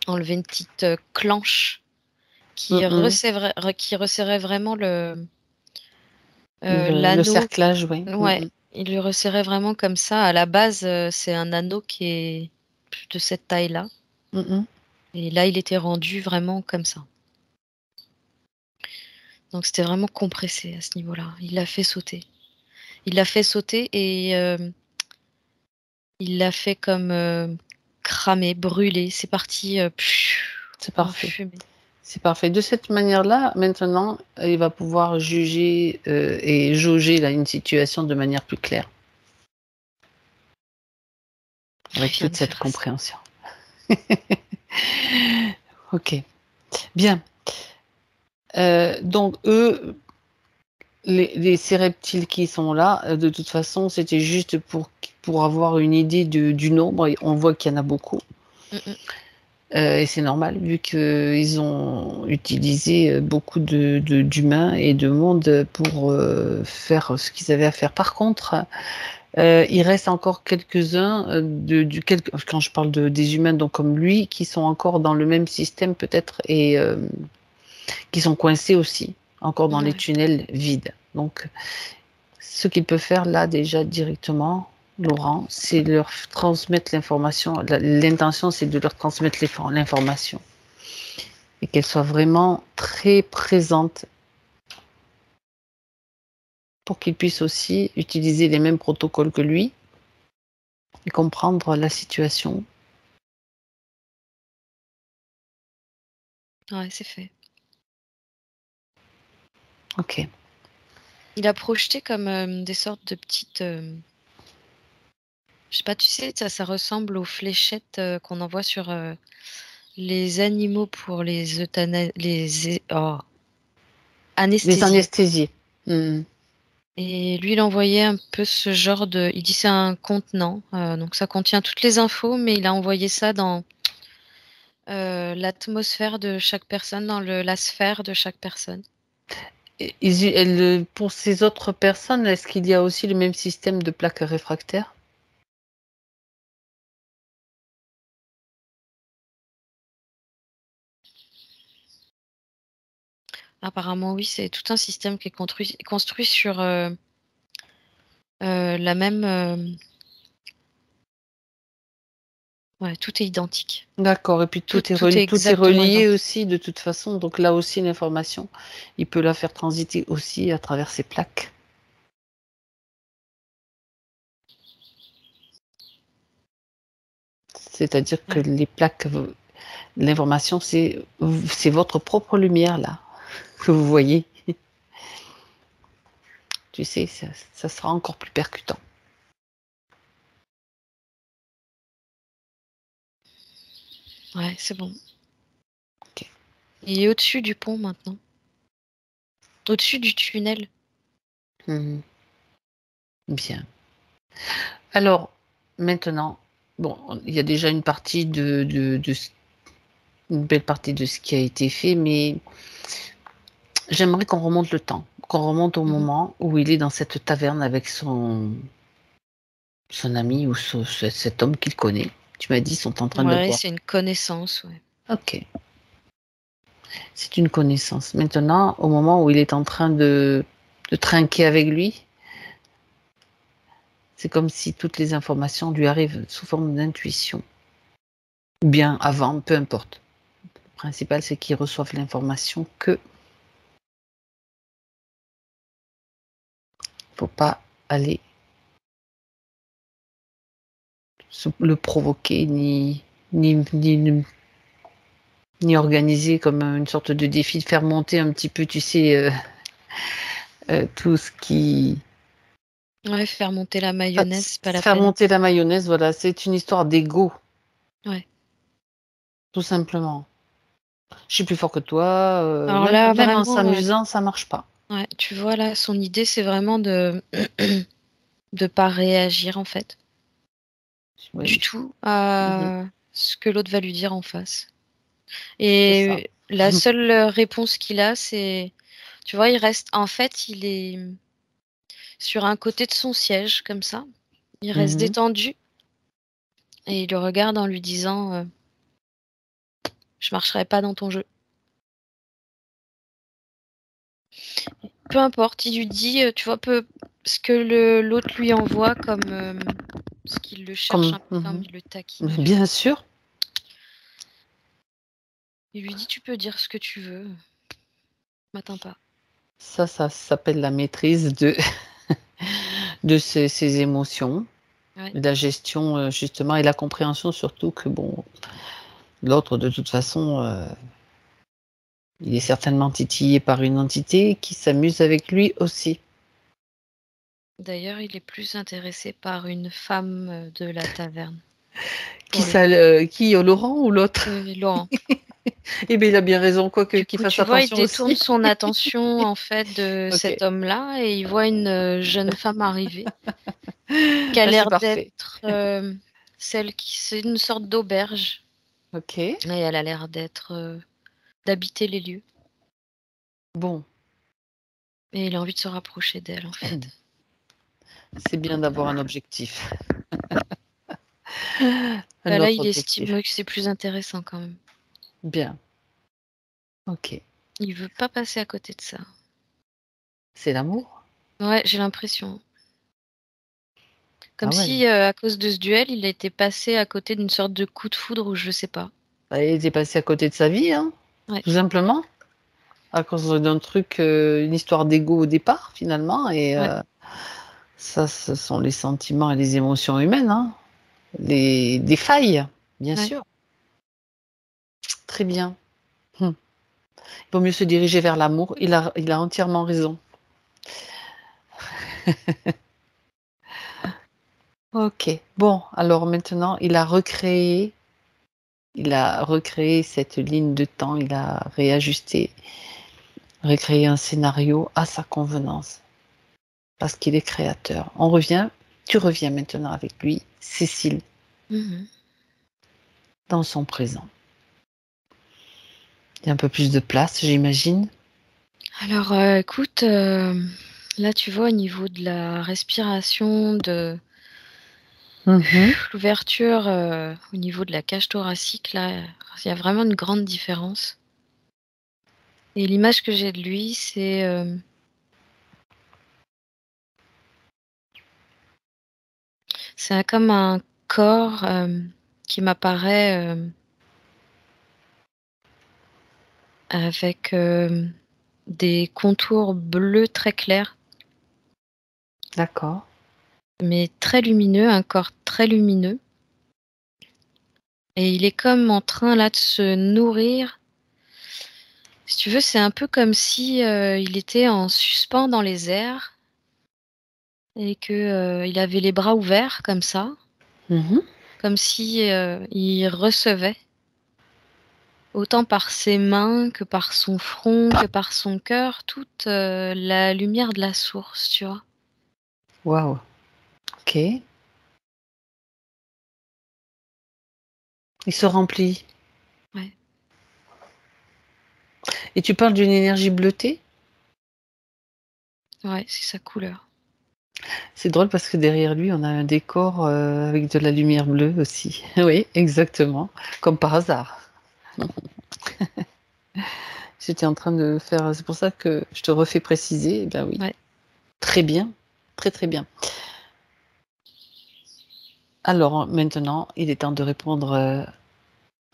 enlevé une petite clenche qui resserrait vraiment Le l'anneau. cerclage, oui. Ouais, il le resserrait vraiment comme ça. À la base, c'est un anneau qui est de cette taille-là. Et là, il était rendu vraiment comme ça. Donc, c'était vraiment compressé à ce niveau-là. Il l'a fait sauter. Il l'a fait sauter et il l'a fait comme cramer, brûler. C'est parti C'est en parfait. fumée. C'est parfait. De cette manière-là, maintenant, il va pouvoir juger et jauger là, une situation de manière plus claire. Avec Il vient toute de cette faire ça. compréhension. Ok. Bien. Donc, eux, ces reptiles qui sont là, de toute façon, c'était juste pour avoir une idée du nombre. Et on voit qu'il y en a beaucoup. Et c'est normal, vu qu'ils ont utilisé beaucoup d'humains et de monde pour faire ce qu'ils avaient à faire. Par contre, il reste encore quelques-uns, quand je parle des humains, donc comme lui, qui sont encore dans le même système peut-être et qui sont coincés aussi, encore dans les tunnels vides. Donc, ce qu'il peut faire là déjà directement, Laurent, c'est leur transmettre l'information. L'intention, c'est de leur transmettre l'information et qu'elle soit vraiment très présente pour qu'ils puissent aussi utiliser les mêmes protocoles que lui et comprendre la situation. Ouais, c'est fait. Ok. Il a projeté comme des sortes de petites. Je sais pas, tu sais, ça ressemble aux fléchettes qu'on envoie sur les animaux pour les Les anesthésier. anesthésiés. Mmh. Et lui, il envoyait un peu ce genre de. Il dit c'est un contenant, donc ça contient toutes les infos, mais il a envoyé ça dans l'atmosphère de chaque personne, dans la sphère de chaque personne. Pour ces autres personnes, est-ce qu'il y a aussi le même système de plaques réfractaires? Apparemment, oui, c'est tout un système qui est construit sur la même. Ouais, tout est identique. D'accord, et puis Tout tout est est exactement relié identique. aussi de toute façon, donc là aussi l'information, il peut la faire transiter aussi à travers ces plaques. C'est-à-dire que Ouais. les plaques, l'information, c'est votre propre lumière là, que vous voyez. Tu sais, ça sera encore plus percutant. Ouais, c'est bon. Ok. Il est au-dessus du pont maintenant. Au-dessus du tunnel. Mhm. Bien. Alors, maintenant, bon, il y a déjà une partie une belle partie de ce qui a été fait, mais j'aimerais qu'on remonte le temps, qu'on remonte au moment où il est dans cette taverne avec son ami ou cet homme qu'il connaît. Tu m'as dit, ils sont en train de Ouais, boire. c'est une connaissance, ouais. Ok, c'est une connaissance. Maintenant, au moment où il est en train de trinquer avec lui, c'est comme si toutes les informations lui arrivent sous forme d'intuition. Ou bien avant, peu importe. Le principal, c'est qu'ils reçoivent l'information que faut pas aller le provoquer ni organiser comme une sorte de défi, de faire monter un petit peu, tu sais, tout ce qui Ouais, faire monter la mayonnaise, c'est pas la faire peine. monter la mayonnaise, voilà, c'est une histoire d'ego, Ouais. tout simplement. Je suis plus fort que toi, Alors là, même en vraiment, s'amusant, ça marche pas. ouais, tu vois, là, son idée, c'est vraiment de de pas réagir, en fait, du Oui, tout mmh à ce que l'autre va lui dire en face. c'est ça. Et la seule réponse qu'il a, c'est, tu vois, il reste, en fait, sur un côté de son siège, comme ça. Il reste Mhm. détendu et il le regarde en lui disant je marcherai pas dans ton jeu. Peu importe, il lui dit, tu vois, ce que l'autre lui envoie comme ce qu'il le cherche un peu, comme il le taquine. Tu vois. Bien sûr. Il lui dit tu peux dire ce que tu veux, m'atteins pas. Ça s'appelle la maîtrise de ses émotions, Ouais. la gestion justement et la compréhension surtout que bon, l'autre de toute façon, il est certainement titillé par une entité qui s'amuse avec lui aussi. D'ailleurs, il est plus intéressé par une femme de la taverne. Qui Pour ça, qui Laurent ou l'autre? Laurent. Eh bien, il a bien raison, quoique Du qu'il coup, fasse tu vois, il attention détourne aussi. son attention en fait de OK. cet homme-là et il voit une jeune femme arriver qui a Bah, c'est l'air parfait. d'être c'est une sorte d'auberge OK. et elle a l'air d'habiter les lieux Bon, et il a envie de se rapprocher d'elle en fait. c'est bien d'avoir un objectif. Un Bah là, autre il objectif. estime que c'est plus intéressant quand même. Bien. OK. Il veut pas passer à côté de ça. C'est l'amour? Ouais, j'ai l'impression. Comme Ah ouais. si, à cause de ce duel, il était passé à côté d'une sorte de coup de foudre ou je sais pas. Bah, il est passé à côté de sa vie, hein, Ouais. tout simplement, à cause d'un truc, une histoire d'ego au départ finalement et Ouais. ça, ce sont les sentiments et les émotions humaines, hein. Des failles, bien Ouais. sûr. Très bien. Il vaut mieux se diriger vers l'amour. Il a entièrement raison. OK. Bon, alors maintenant, il a recréé cette ligne de temps, il a réajusté, recréé un scénario à sa convenance, parce qu'il est créateur. Tu reviens maintenant avec lui, Cécile, Mmh. dans son présent. Il y a un peu plus de place, j'imagine? Alors, écoute, là, tu vois, au niveau de la respiration, de Mmh. l'ouverture, au niveau de la cage thoracique, là, il y a vraiment une grande différence et l'image que j'ai de lui, c'est comme un corps, qui m'apparaît, avec, des contours bleus très clairs, D'accord. mais très lumineux, un corps très lumineux et il est comme en train, là, de se nourrir. Si tu veux, c'est un peu comme si, il était en suspens dans les airs et que, il avait les bras ouverts comme ça, Mmh. comme si, il recevait autant par ses mains que par son front, que par son cœur, toute, la lumière de la source, tu vois? Waouh! OK. Il se remplit Ouais. et tu parles d'une énergie bleutée? Ouais, c'est sa couleur. C'est drôle parce que derrière lui, on a un décor, avec de la lumière bleue aussi. Oui, exactement, comme par hasard. J'étais en train de faire c'est pour ça que je te refais préciser, eh ben oui. Ouais. Très bien, très, très bien. Alors maintenant, il est temps de répondre,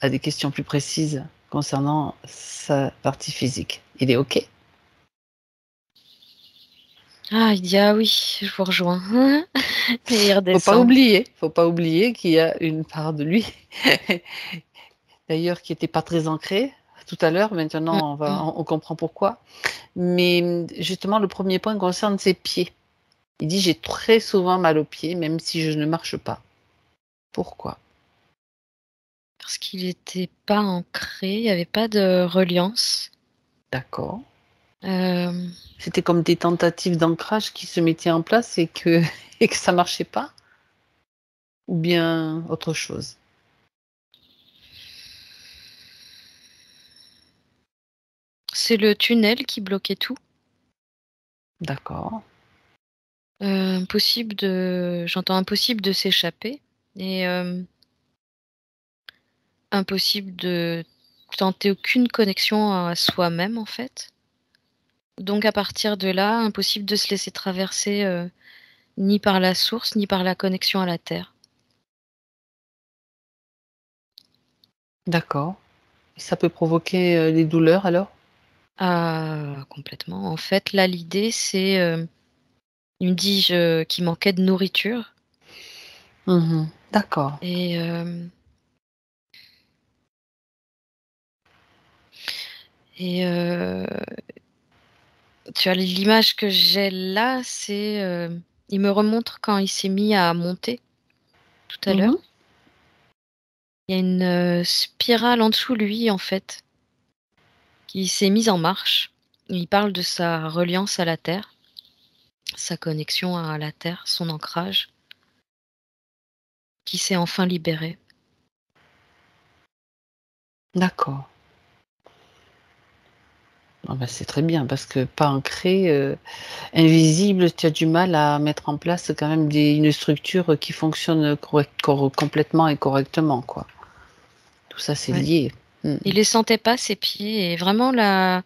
à des questions plus précises concernant sa partie physique. Il est OK? Ah, il dit: «Ah oui, je vous rejoins» et il redescend. Faut pas oublier qu'il y a une part de lui, d'ailleurs qui était pas très ancrée tout à l'heure, Mmh maintenant mh. on comprend pourquoi. Mais, justement le premier point concerne ses pieds. Il dit: «J'ai très souvent mal aux pieds, même si je ne marche pas». Pourquoi? Parce qu'il était pas ancré, il y avait pas de reliance. D'accord. Hem, C'était comme des tentatives d'ancrage qui se mettaient en place et que et que ça marchait pas? Ou bien autre chose? c'est le tunnel qui bloquait tout. D'accord. J'entends impossible de s'échapper et impossible de tenter aucune connexion à soi-même, en fait. Donc à partir de là, impossible de se laisser traverser, ni par la source, ni par la connexion à la terre. D'accord. Et ça peut provoquer, des douleurs alors? Ah, complètement. En fait, là, l'idée, c'est, il me dit qu'il manquait de nourriture Mmh. D'accord. et et tu vois, l'image que j'ai là, c'est, il me remontre quand il s'est mis à monter tout à Mmh. l'heure. Il y a une, spirale en dessous lui, en fait, qui s'est mise en marche. Il parle de sa reliance à la terre, sa connexion à la terre, son ancrage, qui s'est enfin libéré. D'accord. Ah bah, c'est très bien parce que pas ancré, invisible, tu as du mal à mettre en place quand même une structure qui fonctionne complètement et correctement, quoi. Tout ça, c'est Ouais. lié. Mmh. Il les sentait pas ses pieds et vraiment la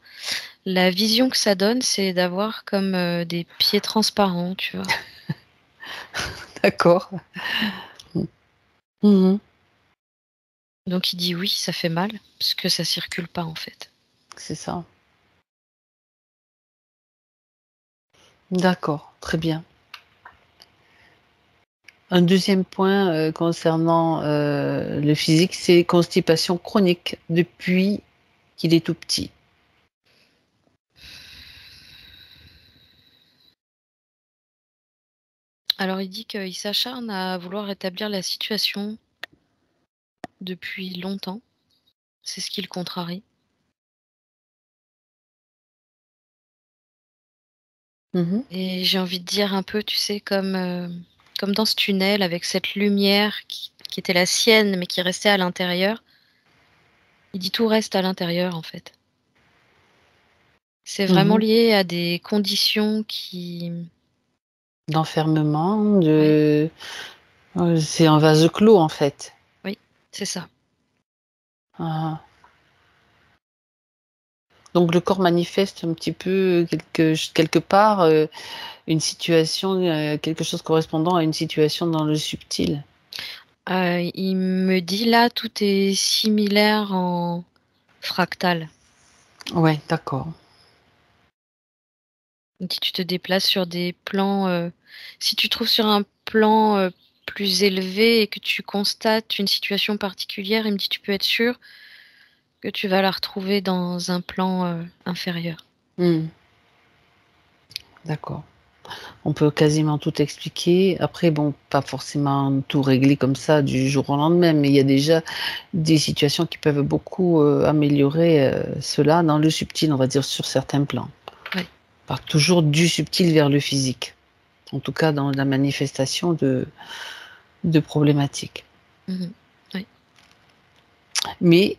vision que ça donne, c'est d'avoir comme, des pieds transparents, tu vois? D'accord. Mmh. Mmh. Donc il dit: «Oui, ça fait mal», parce que ça circule pas, en fait. C'est ça. D'accord, très bien. Un deuxième point, concernant, le physique, c'est constipation chronique depuis qu'il est tout petit. Alors il dit qu'il s'acharne à vouloir rétablir la situation depuis longtemps. C'est ce qui le contrarie Mmh. et j'ai envie de dire un peu, tu sais, comme dans ce tunnel avec cette lumière qui était la sienne, mais qui restait à l'intérieur. Il dit: «Tout reste à l'intérieur, en fait». C'est vraiment Mmh. lié à des conditions qui D'enfermement, ouais, c'est un vase clos, en fait. oui, c'est ça. Ah. Donc le corps manifeste un petit peu quelque part, une situation, quelque chose correspondant à une situation dans le subtil. Il me dit: «Là, tout est similaire en fractal». Ouais, d'accord. Il me dit: «Tu te déplaces sur des plans, si tu trouves sur un plan, plus élevé et que tu constates une situation particulière», il me dit: «Tu peux être sûr que tu vas la retrouver dans un plan, inférieur». Mmh. D'accord. On peut quasiment tout expliquer. Après bon, pas forcément tout régler comme ça du jour au lendemain, mais il y a déjà des situations qui peuvent beaucoup, améliorer, cela dans le subtil, on va dire sur certains plans. Ouais. Part toujours du subtil vers le physique. En tout cas dans la manifestation de problématiques. Mmh mh. Ouais. Mais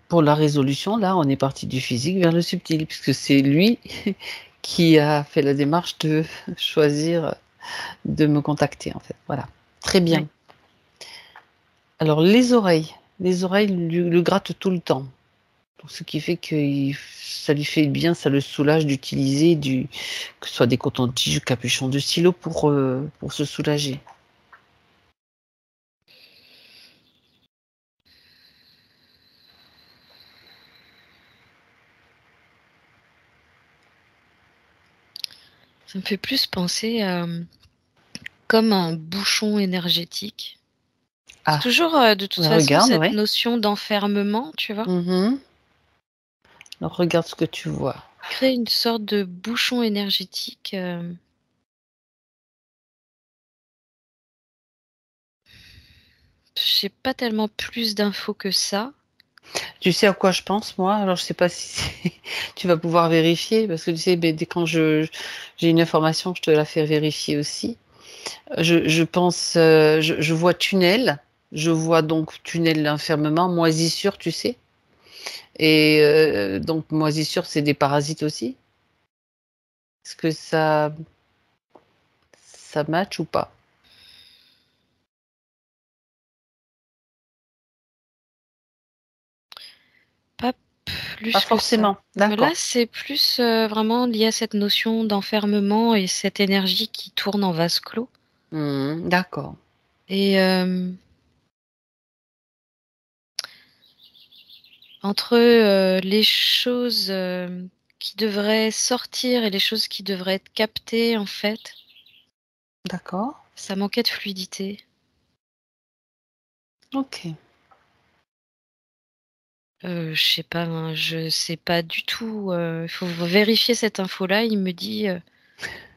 pour la résolution, là, on est parti du physique vers le subtil puisque c'est lui qui a fait la démarche de choisir, de me contacter, en fait. Voilà. Très Ouais. bien. Alors les oreilles le grattent tout le temps. Donc ce qui fait que ça lui fait bien, ça le soulage d'utiliser que ce soit des cotons-tiges, capuchons de stylo pour se soulager. Ça me fait plus penser à, comme un bouchon énergétique. C'est Ah, toujours, de toute bah, façon regarde, cette ouais. notion d'enfermement, tu vois? Mmh. Alors regarde ce que tu vois. Créer une sorte de bouchon énergétique, j'ai pas tellement plus d'infos que ça. Tu sais à quoi je pense moi? Alors je sais pas si tu vas pouvoir vérifier parce que tu sais, beh, dès quand j'ai une information, je te la fais vérifier aussi. Je pense, je vois tunnel, je vois donc tunnel l'enfermement, moisissure, tu sais? Et donc moisissure, c'est des parasites aussi? Est-ce que ça match ou pas? Pas Pas plus que ça. forcément, Mais là, d'accord. c'est plus vraiment lié à cette notion d'enfermement et cette énergie qui tourne en vase clos. D'accord. Et entre les choses qui devraient sortir et les choses qui devraient être captées, en fait, D'accord. ça manquait de fluidité. OK. Je sais pas, hein, je sais pas du tout. Il faut vérifier cette info-là. Il me dit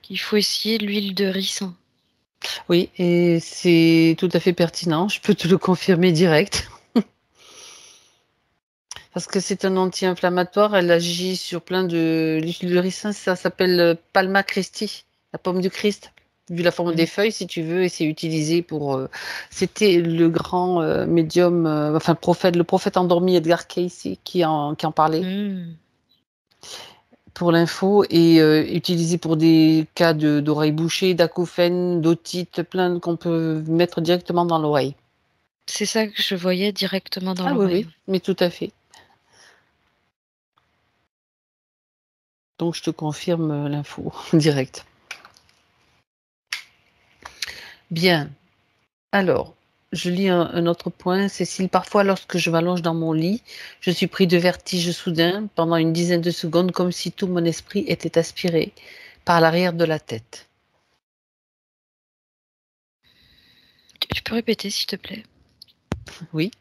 qu'il faut essayer de l'huile de ricin. Oui, et c'est tout à fait pertinent, je peux te le confirmer direct. Parce que c'est un anti-inflammatoire, elle agit sur plein de l'huile de ricin, ça s'appelle, Palma Christi, la pomme du Christ, vu la forme Mmh. des feuilles si tu veux, et c'est utilisé pour, c'était le grand, médium, enfin prophète, le prophète endormi Edgar Cayce qui en parlait. Mmh. Pour l'info, et utilisé pour des cas d'oreilles bouchées, d'acouphènes, d'otite, plein qu'on peut mettre directement dans l'oreille. C'est ça que je voyais directement dans Ah oui, l'oreille. oui, mais tout à fait. Donc je te confirme, l'info direct. Bien. Alors, je lis un autre point. Cécile, parfois lorsque je m'allonge dans mon lit, je suis pris de vertige soudain pendant une dizaine de secondes, comme si tout mon esprit était aspiré par l'arrière de la tête. Tu peux répéter, s'il te plaît? Oui?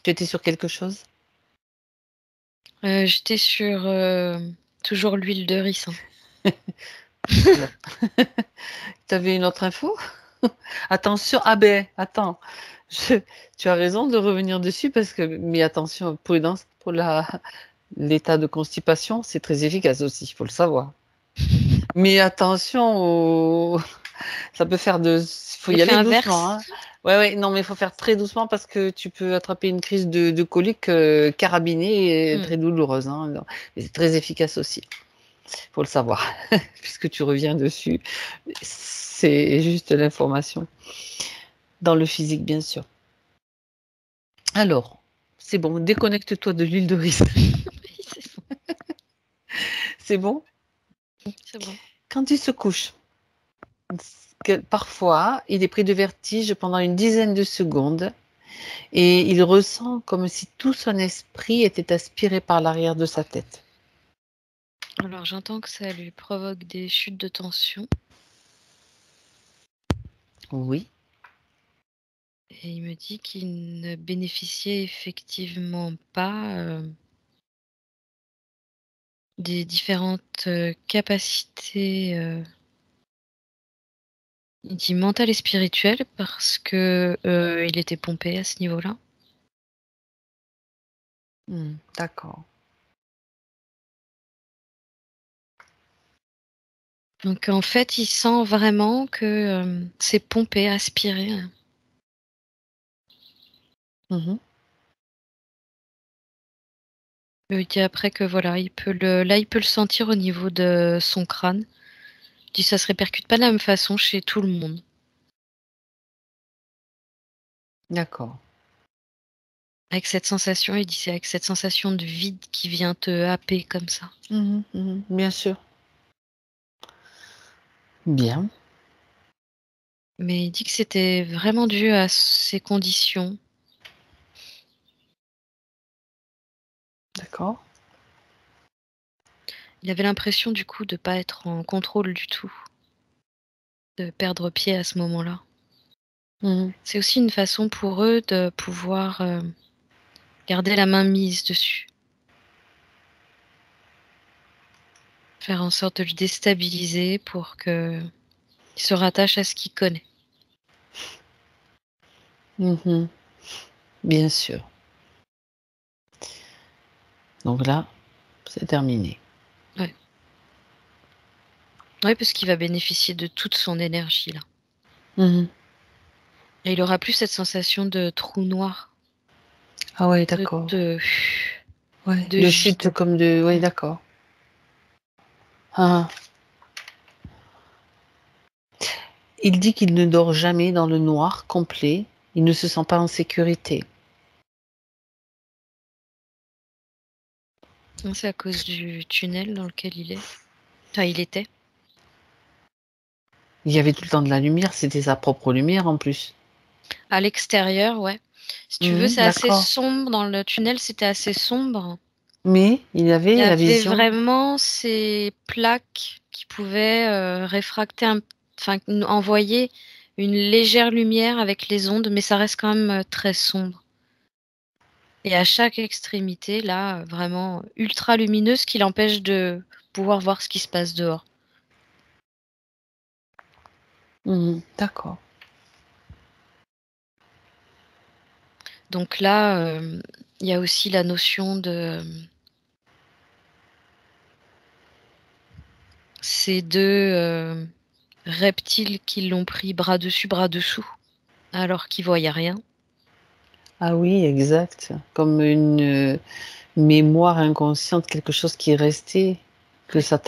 Tu étais sur quelque chose? J'étais sur, toujours l'huile de ricin. Alors, tu avais une autre info? Attention, ah ben, attends, je tu as raison de revenir dessus parce que mais attention, prudence pour l'état de constipation, c'est très efficace aussi, il faut le savoir. Mais attention au ça peut faire faut y L'effet aller doucement, inverse? hein. Ouais, ouais, non, mais il faut faire très doucement parce que tu peux attraper une crise de colique, carabinée et Mmh. très douloureuse, hein, non, mais c'est très efficace aussi, faut le savoir. Puisque tu reviens dessus, c'est juste l'information. Dans le physique, bien sûr. Alors, c'est bon, déconnecte-toi de l'huile de riz. Oui, c'est bon, C'est bon? c'est bon. Quand il se couche, parfois, il est pris de vertige pendant une dizaine de secondes et il ressent comme si tout son esprit était aspiré par l'arrière de sa tête. Alors j'entends que ça lui provoque des chutes de tension Oui, et il me dit qu'il ne bénéficiait effectivement pas, des différentes, capacités, il dit mentales et spirituelles parce que, il était pompé à ce niveau-là. d'accord. Donc en fait, il sent vraiment que, c'est pompé, aspiré, hein. Mmh. Il dit après que voilà, il peut le sentir au niveau de son crâne. Il dit: «Ça se répercute pas de la même façon chez tout le monde». D'accord. Avec cette sensation, il dit: «C'est avec cette sensation de vide qui vient te happer comme ça». Mmh. Bien sûr. Bien, Mais il dit que c'était vraiment dû à ses conditions. d'accord. Il avait l'impression du coup de pas être en contrôle du tout, de perdre pied à ce moment-là. Mmh. C'est aussi une façon pour eux de pouvoir, garder la main mise dessus. Faire en sorte de le déstabiliser pour qu'il se rattache à ce qu'il connaît. Mmh. Bien sûr. Donc là, c'est terminé. Ouais. Ouais, parce qu'il va bénéficier de toute son énergie là. Mmh. Et il aura plus cette sensation de trou noir, Ah ouais, de d'accord. de Ouais, de de chute vide. comme de ouais, Mmh. d'accord. Ah. Il dit qu'il ne dort jamais dans le noir complet. Il ne se sent pas en sécurité. C'est à cause du tunnel dans lequel il est. Enfin, il était. Il y avait tout le temps de la lumière, c'était sa propre lumière en plus. À l'extérieur, ouais. Si tu veux, c'est assez D'accord. sombre. Dans le tunnel, c'était assez sombre. Mais il y Il avait y la avait vision. vraiment ces plaques qui pouvaient réfracter, enfin, envoyer une légère lumière avec les ondes, mais ça reste quand même très sombre. Et à chaque extrémité, là, vraiment ultra lumineuse, qui l'empêche de pouvoir voir ce qui se passe dehors. D'accord. Donc là, il y a aussi la notion de ces deux reptiles qui l'ont pris bras dessus, bras dessous, alors qu'ils voyaient rien. Ah oui, exact. Comme une mémoire inconsciente, quelque chose qui est resté, que Ouais. ça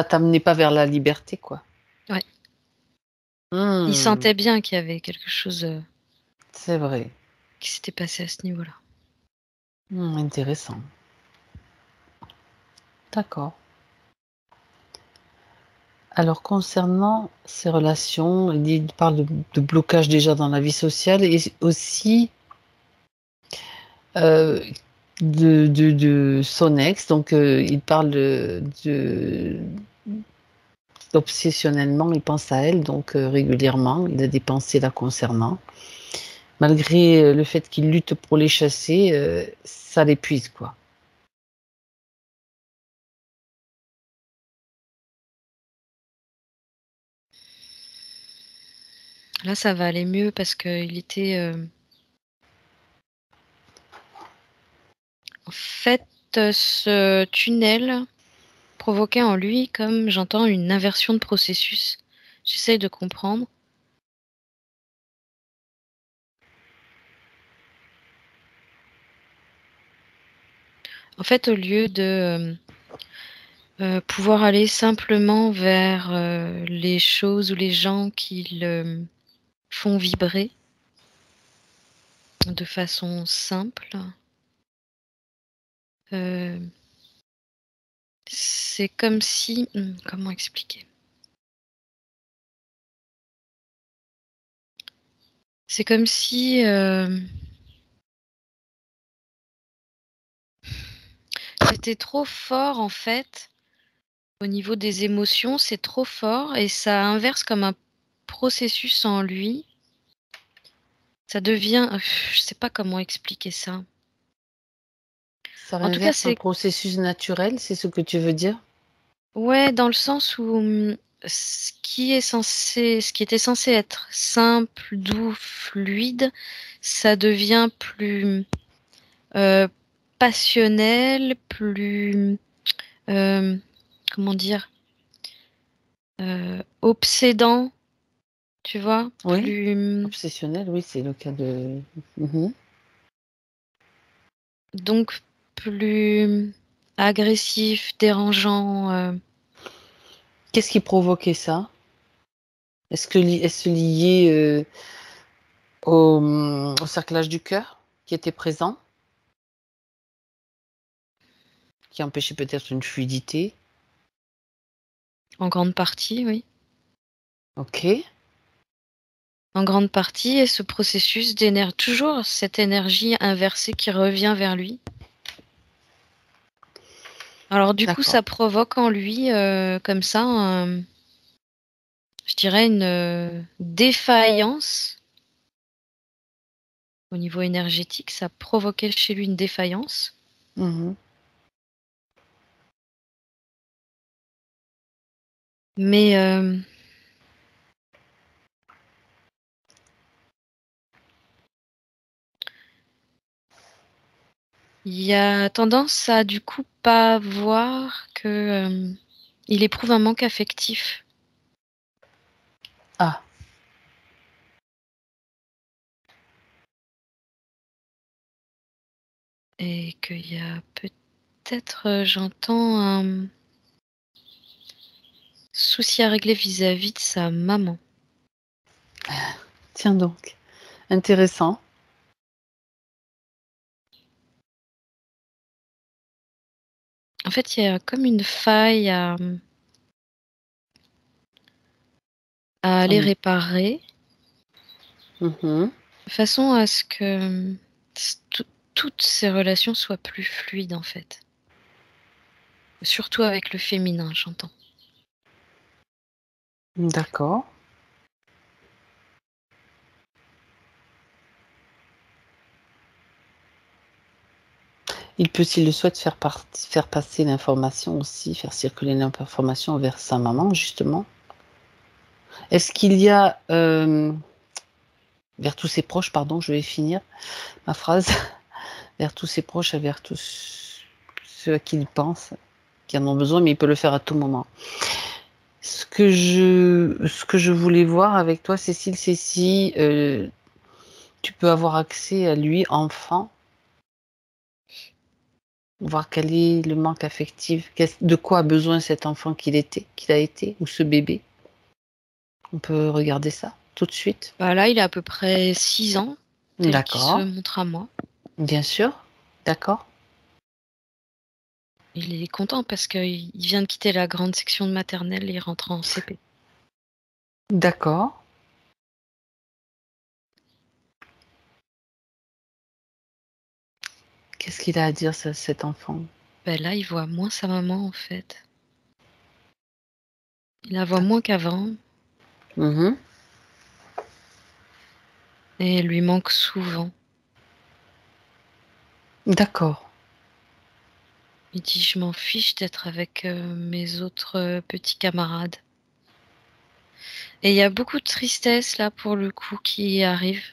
t'amenait pas vers la liberté, quoi. Ouais. Il Hmm, sentait bien qu'il y avait quelque chose c'est vrai. qui s'était passé à ce niveau-là. Intéressant. D'accord. Alors, concernant ces relations, il parle de blocage déjà dans la vie sociale et aussi euh, de son ex. Donc, il parle obsessionnellement, il pense à elle, donc régulièrement. Il a des pensées la concernant. Malgré le fait qu'il lutte pour les chasser, ça l'épuise, quoi. Là, ça va aller mieux parce qu'il était... En fait, ce tunnel provoquait en lui, comme j'entends, une inversion de processus. J'essaye de comprendre. En fait, au lieu de pouvoir aller simplement vers les choses ou les gens qui le font vibrer de façon simple, euh, c'est comme si... comment expliquer? C'est comme si c'était trop fort en fait. Au niveau des émotions, c'est trop fort et ça inverse comme un processus en lui. Ça devient, je sais pas comment expliquer ça. Ça En tout cas, inverse un c'est processus naturel, c'est ce que tu veux dire? ouais, dans le sens où ce qui était censé être simple, doux, fluide, ça devient plus euh, passionnel, plus euh, comment dire, obsédant, tu vois, Oui, plus obsessionnel, oui, c'est le cas de. Mhm. donc plus agressif, dérangeant. Qu'est-ce qui provoquait ça? Est-ce lié au cerclage du cœur qui était présent, qui empêchait peut-être une fluidité? En grande partie, oui. Ok, En grande partie, et ce processus d'énergie, toujours cette énergie inversée qui revient vers lui. Alors du coup, d'accord. ça provoque en lui, comme ça, je dirais une défaillance au niveau énergétique. Ça provoquait chez lui une défaillance. Mhm. Mais il y a tendance à du coup pas voir que il éprouve un manque affectif Ah, et qu'il y a peut-être, j'entends un souci à régler vis-à-vis de sa maman. Tiens donc, intéressant. En fait, il y a comme une faille à aller Mmh. réparer, Mmh. de façon à ce que toutes ces relations soient plus fluides, en fait. Surtout avec le féminin, j'entends. D'accord. Il peut, s'il le souhaite, faire passer l'information aussi, faire circuler l'information vers sa maman, justement. Est-ce qu'il y a, vers tous ses proches, pardon, je vais finir ma phrase, vers tous ses proches et vers tous ceux à qui il pense, qui en ont besoin, mais il peut le faire à tout moment. Ce que je voulais voir avec toi, Cécile, c'est si, tu peux avoir accès à lui, enfant, voir quel est le manque affectif, de quoi a besoin cet enfant qu'il a été, ou ce bébé. On peut regarder ça tout de suite. Bah là, il a à peu près 6 ans, tel qu'il se D'accord, montre à moi. bien sûr, d'accord, Il est content parce qu'il vient de quitter la grande section de maternelle et il rentre en CP. d'accord. Qu'est-ce qu'il a à dire, cet enfant? Bah là, il voit moins sa maman, en fait. Il la voit moins qu'avant Mmh. et elle lui manque souvent. D'accord. Il dit: «Je m'en fiche d'être avec, mes autres, petits camarades». Et il y a beaucoup de tristesse là, pour le coup, qui arrive.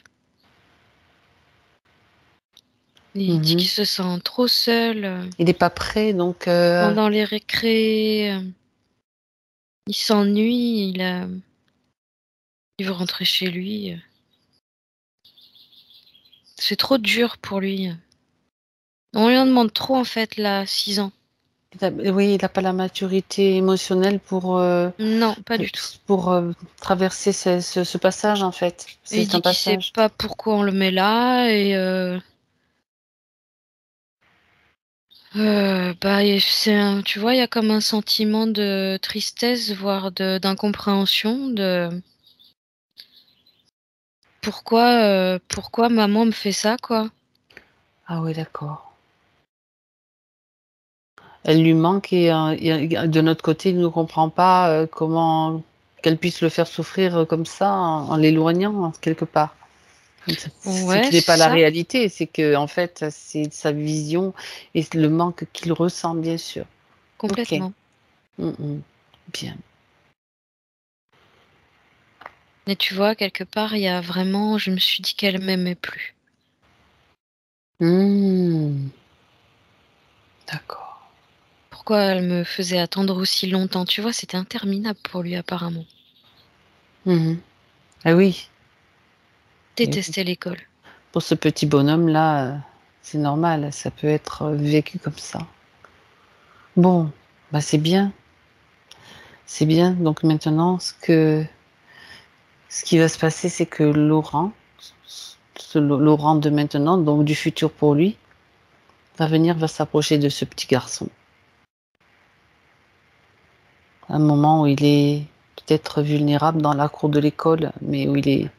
Il dit Mmh. qu'il se sent trop seul, Il n'est pas prêt, donc pendant les récrés, il s'ennuie, il veut rentrer chez lui, c'est trop dur pour lui. On lui en demande trop en fait là, 6 ans. oui, il a pas la maturité émotionnelle Non, pas du tout. pour, traverser ce passage, en fait. Et il C'est un dit qu'il sait passage. pas pourquoi on le met là et bah et tu vois, il y a comme un sentiment de tristesse, voire d'incompréhension de pourquoi maman me fait ça, quoi? Ah oui, d'accord. Elle lui manque et de notre côté, il ne comprend pas, comment qu'elle puisse le faire souffrir, comme ça, en l'éloignant, quelque part. Ce Ouais, qui n'est pas la ça, réalité, c'est que en fait, c'est sa vision et le manque qu'il ressent, bien sûr. OK. complètement. Mmh mh. Bien. Mais tu vois, quelque part, il y a vraiment je me suis dit qu'elle m'aimait plus. Mmh. D'accord. Pourquoi elle me faisait attendre aussi longtemps? Tu vois, c'était interminable pour lui apparemment. Mmh. Ah oui, et oui. Détestait l'école. Pour ce petit bonhomme-là, c'est normal, ça peut être, vécu comme ça. Bon, bah, c'est bien, c'est bien. Donc maintenant, ce qui va se passer, c'est que Laurent, Laurent de maintenant, donc du futur pour lui, va s'approcher de ce petit garçon. Un moment où il est peut-être vulnérable dans la cour de l'école, mais Il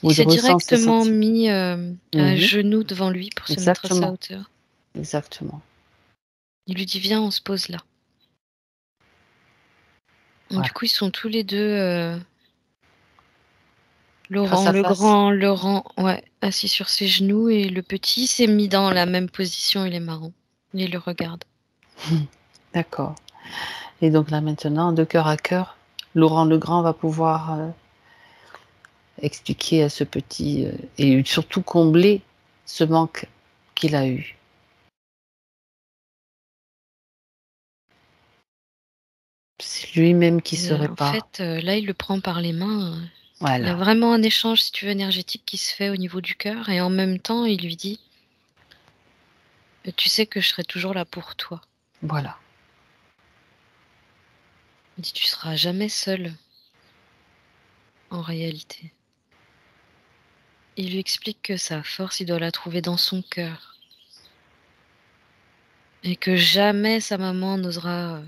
où il s'est ressent ses directement sentiments. mis, à Mmh. genoux devant lui pour se mettre à sa Exactement, hauteur. exactement. Il lui dit: «Viens, on se pose là». Donc du Voilà, coup, ils sont tous les 2, face Laurent à le face. grand, Laurent ouais, assis sur ses genoux et le petit s'est mis dans la même position, il est marrant. Il le regarde. D'accord, et donc là, maintenant, de cœur à cœur, Laurent le grand va pouvoir, expliquer à ce petit, et surtout combler ce manque qu'il a eu. C'est lui-même qui se En répare. fait, là, il le prend par les mains, il y a Voilà, vraiment un échange, si tu veux, énergétique qui se fait au niveau du cœur et en même temps, il lui dit: «Tu sais que je serai toujours là pour toi». voilà. Il dit: «Tu seras jamais seul, en réalité». Il lui explique que sa force, il doit la trouver dans son cœur et que jamais sa maman n'osera,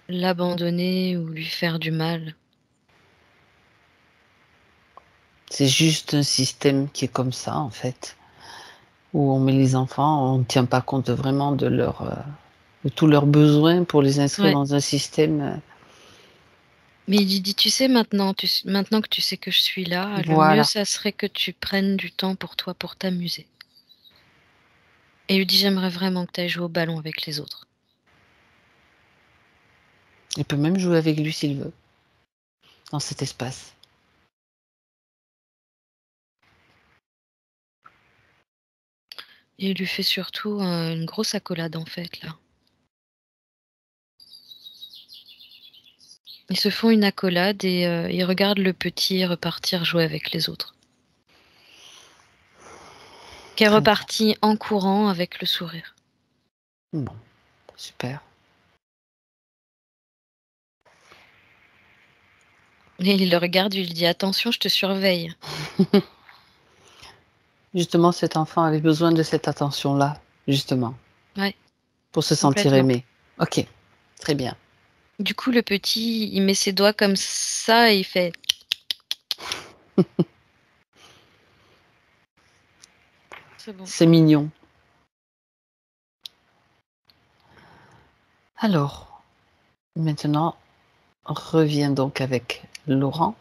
l'abandonner ou lui faire du mal. C'est juste un système qui est comme ça, en fait, où on met les enfants, on ne tient pas compte vraiment de tous leurs besoins pour les inscrire Ouais, dans un système, mais il lui dit: «Tu sais maintenant que tu sais que je suis là, le mieux voilà, ça serait que tu prennes du temps pour toi, pour t'amuser». Et il lui dit: «J'aimerais vraiment que tu ailles jouer au ballon avec les autres». il peut même jouer avec lui s'il veut, dans cet espace. Et il lui fait surtout, une grosse accolade en fait là. Ils se font une accolade et ils regardent le petit repartir jouer avec les autres. Qui est Très bien. reparti en courant avec le sourire. Bon, super. Et il le regarde, il lui dit: «Attention, je te surveille». Justement, cet enfant avait besoin de cette attention-là, justement, Ouais, pour se sentir complètement. aimé. OK, très bien. Du coup, le petit, il met ses doigts comme ça et il fait: «C'est bon». C'est mignon. Alors, maintenant, reviens donc avec Laurent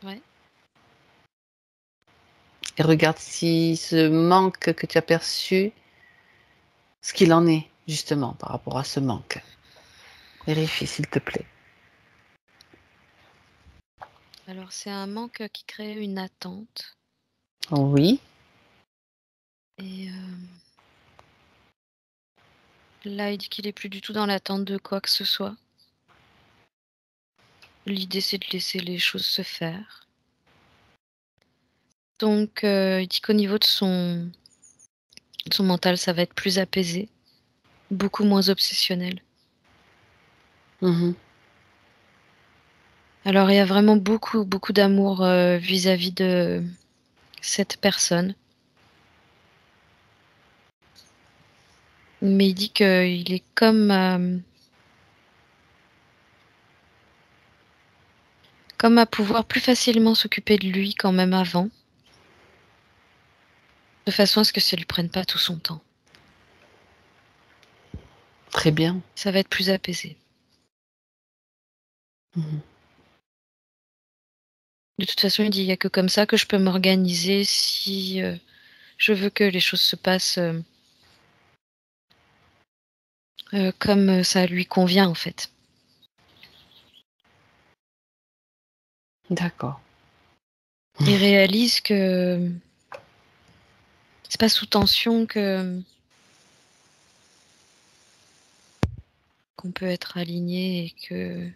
Ouais. et regarde si ce manque que tu as perçu, ce qu'il en est, justement, par rapport à ce manque. Vérifie, s'il te plaît. Alors c'est un manque qui crée une attente Oui, et là, il dit qu'il est plus du tout dans l'attente de quoi que ce soit. L'idée, c'est de laisser les choses se faire. Donc il dit qu'au niveau de son mental, ça va être plus apaisé, beaucoup moins obsessionnel. mmh, Alors il y a vraiment beaucoup, beaucoup d'amour, vis-à-vis de cette personne. Mais il dit qu'il est comme à pouvoir plus facilement s'occuper de lui quand même avant, de façon à ce que ça lui prenne pas tout son temps. très bien. Ça va être plus apaisé. Mmh. De toute façon, il dit: «Il y a que comme ça que je peux m'organiser si, je veux que les choses se passent, comme, ça lui convient, en fait». D'accord. Il réalise que c'est pas sous tension que qu'on peut être aligné et que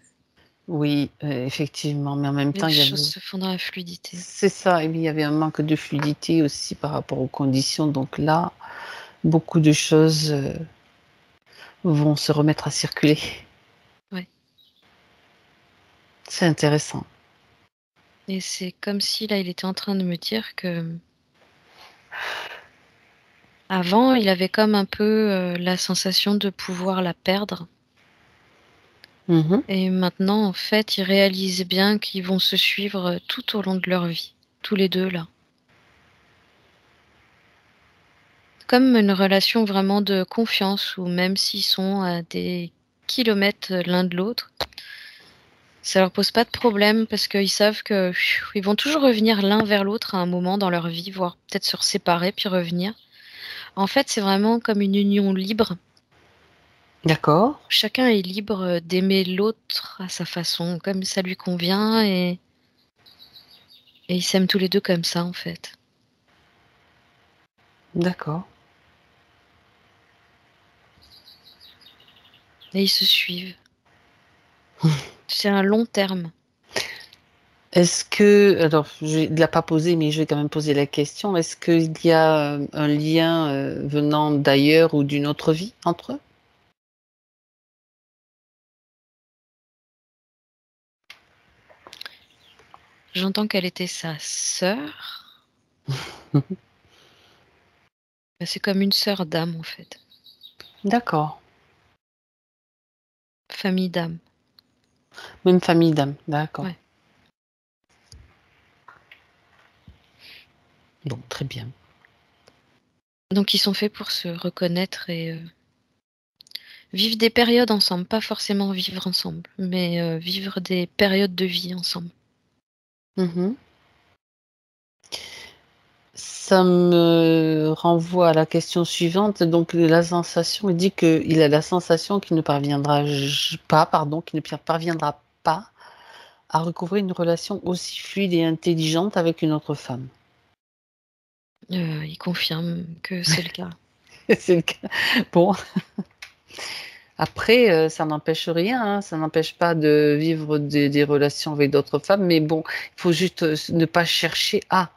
Oui, effectivement, mais en même temps, les il y choses avait se font dans la fluidité. c'est ça et puis il y avait un manque de fluidité aussi par rapport aux conditions, donc là, beaucoup de choses, vont se remettre à circuler. Ouais, C'est intéressant. et c'est comme si là, il était en train de me dire que avant, il avait comme un peu, la sensation de pouvoir la perdre Mmh. et maintenant, en fait, il réalise bien qu'ils vont se suivre, tout au long de leur vie, tous les 2 là. Comme une relation vraiment de confiance où même s'ils sont à des kilomètres, l'un de l'autre, ça leur pose pas de problème parce qu'ils savent que ils vont toujours revenir l'un vers l'autre à un moment dans leur vie, voire peut-être se séparer puis revenir. En fait, c'est vraiment comme une union libre. D'accord, Chacun est libre, d'aimer l'autre à sa façon, comme ça lui convient et ils s'aiment tous les 2 comme ça, en fait, d'accord. et ils se suivent. C'est un long terme. Est-ce que alors je ne l'ai pas posé, mais je vais quand même poser la question. Est-ce qu'il y a, un lien, venant d'ailleurs ou d'une autre vie entre eux? J'entends qu'elle était sa sœur. C'est comme une sœur d'âme, en fait. D'accord. Famille d'âme. Même famille d'âme, d'accord. Ouais. Bon, très bien. Donc ils sont faits pour se reconnaître et vivre des périodes ensemble, pas forcément vivre ensemble, mais vivre des périodes de vie ensemble. Mmh. Ça me renvoie à la question suivante, donc la sensation, il dit qu'il a la sensation qu'il ne parviendra pas à recouvrer une relation aussi fluide et intelligente avec une autre femme. Il confirme que c'est le cas. C'est le cas. Bon, après, ça n'empêche rien, hein, ça n'empêche pas de vivre des relations avec d'autres femmes, mais bon, il faut juste, ne pas chercher à,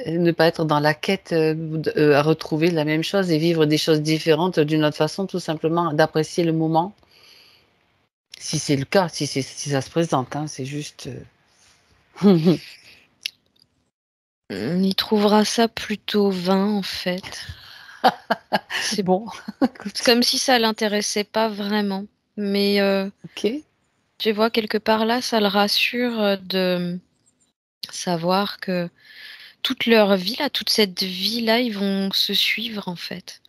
ne pas être dans la quête, à retrouver la même chose et vivre des choses différentes d'une autre façon, tout simplement d'apprécier le moment. Si c'est le cas, si ça se présente, hein, c'est juste, Il trouvera ça plutôt vain, en fait. C'est bon, c'est écoute, comme si ça l'intéressait pas vraiment, mais OK, tu vois, quelque part là, ça le rassure, de savoir que toute leur vie là, toute cette vie-là, ils vont se suivre, en fait.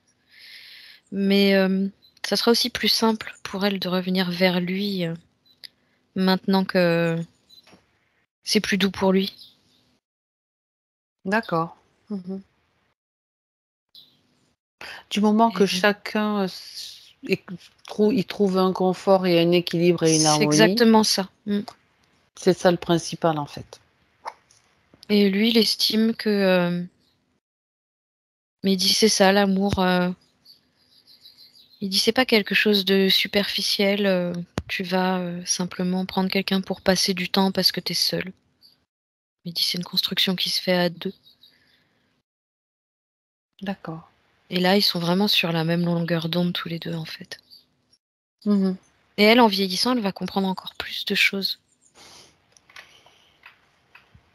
Mais ça sera aussi plus simple pour elle de revenir vers lui, maintenant que c'est plus doux pour lui. d'accord. Mmh. Du moment que Et chacun, il trouve un confort et un équilibre et une c'est harmonie, exactement ça. c'est ça le principal, en fait. Et lui, il estime que, mais il dit: «C'est ça l'amour», il dit: «C'est pas quelque chose de superficiel, tu vas, simplement prendre quelqu'un pour passer du temps parce que tu es seul». Il dit: «C'est une construction qui se fait à 2». D'accord. Et là, ils sont vraiment sur la même longueur d'onde tous les 2, en fait. Mmh. Et elle, en vieillissant, elle va comprendre encore plus de choses.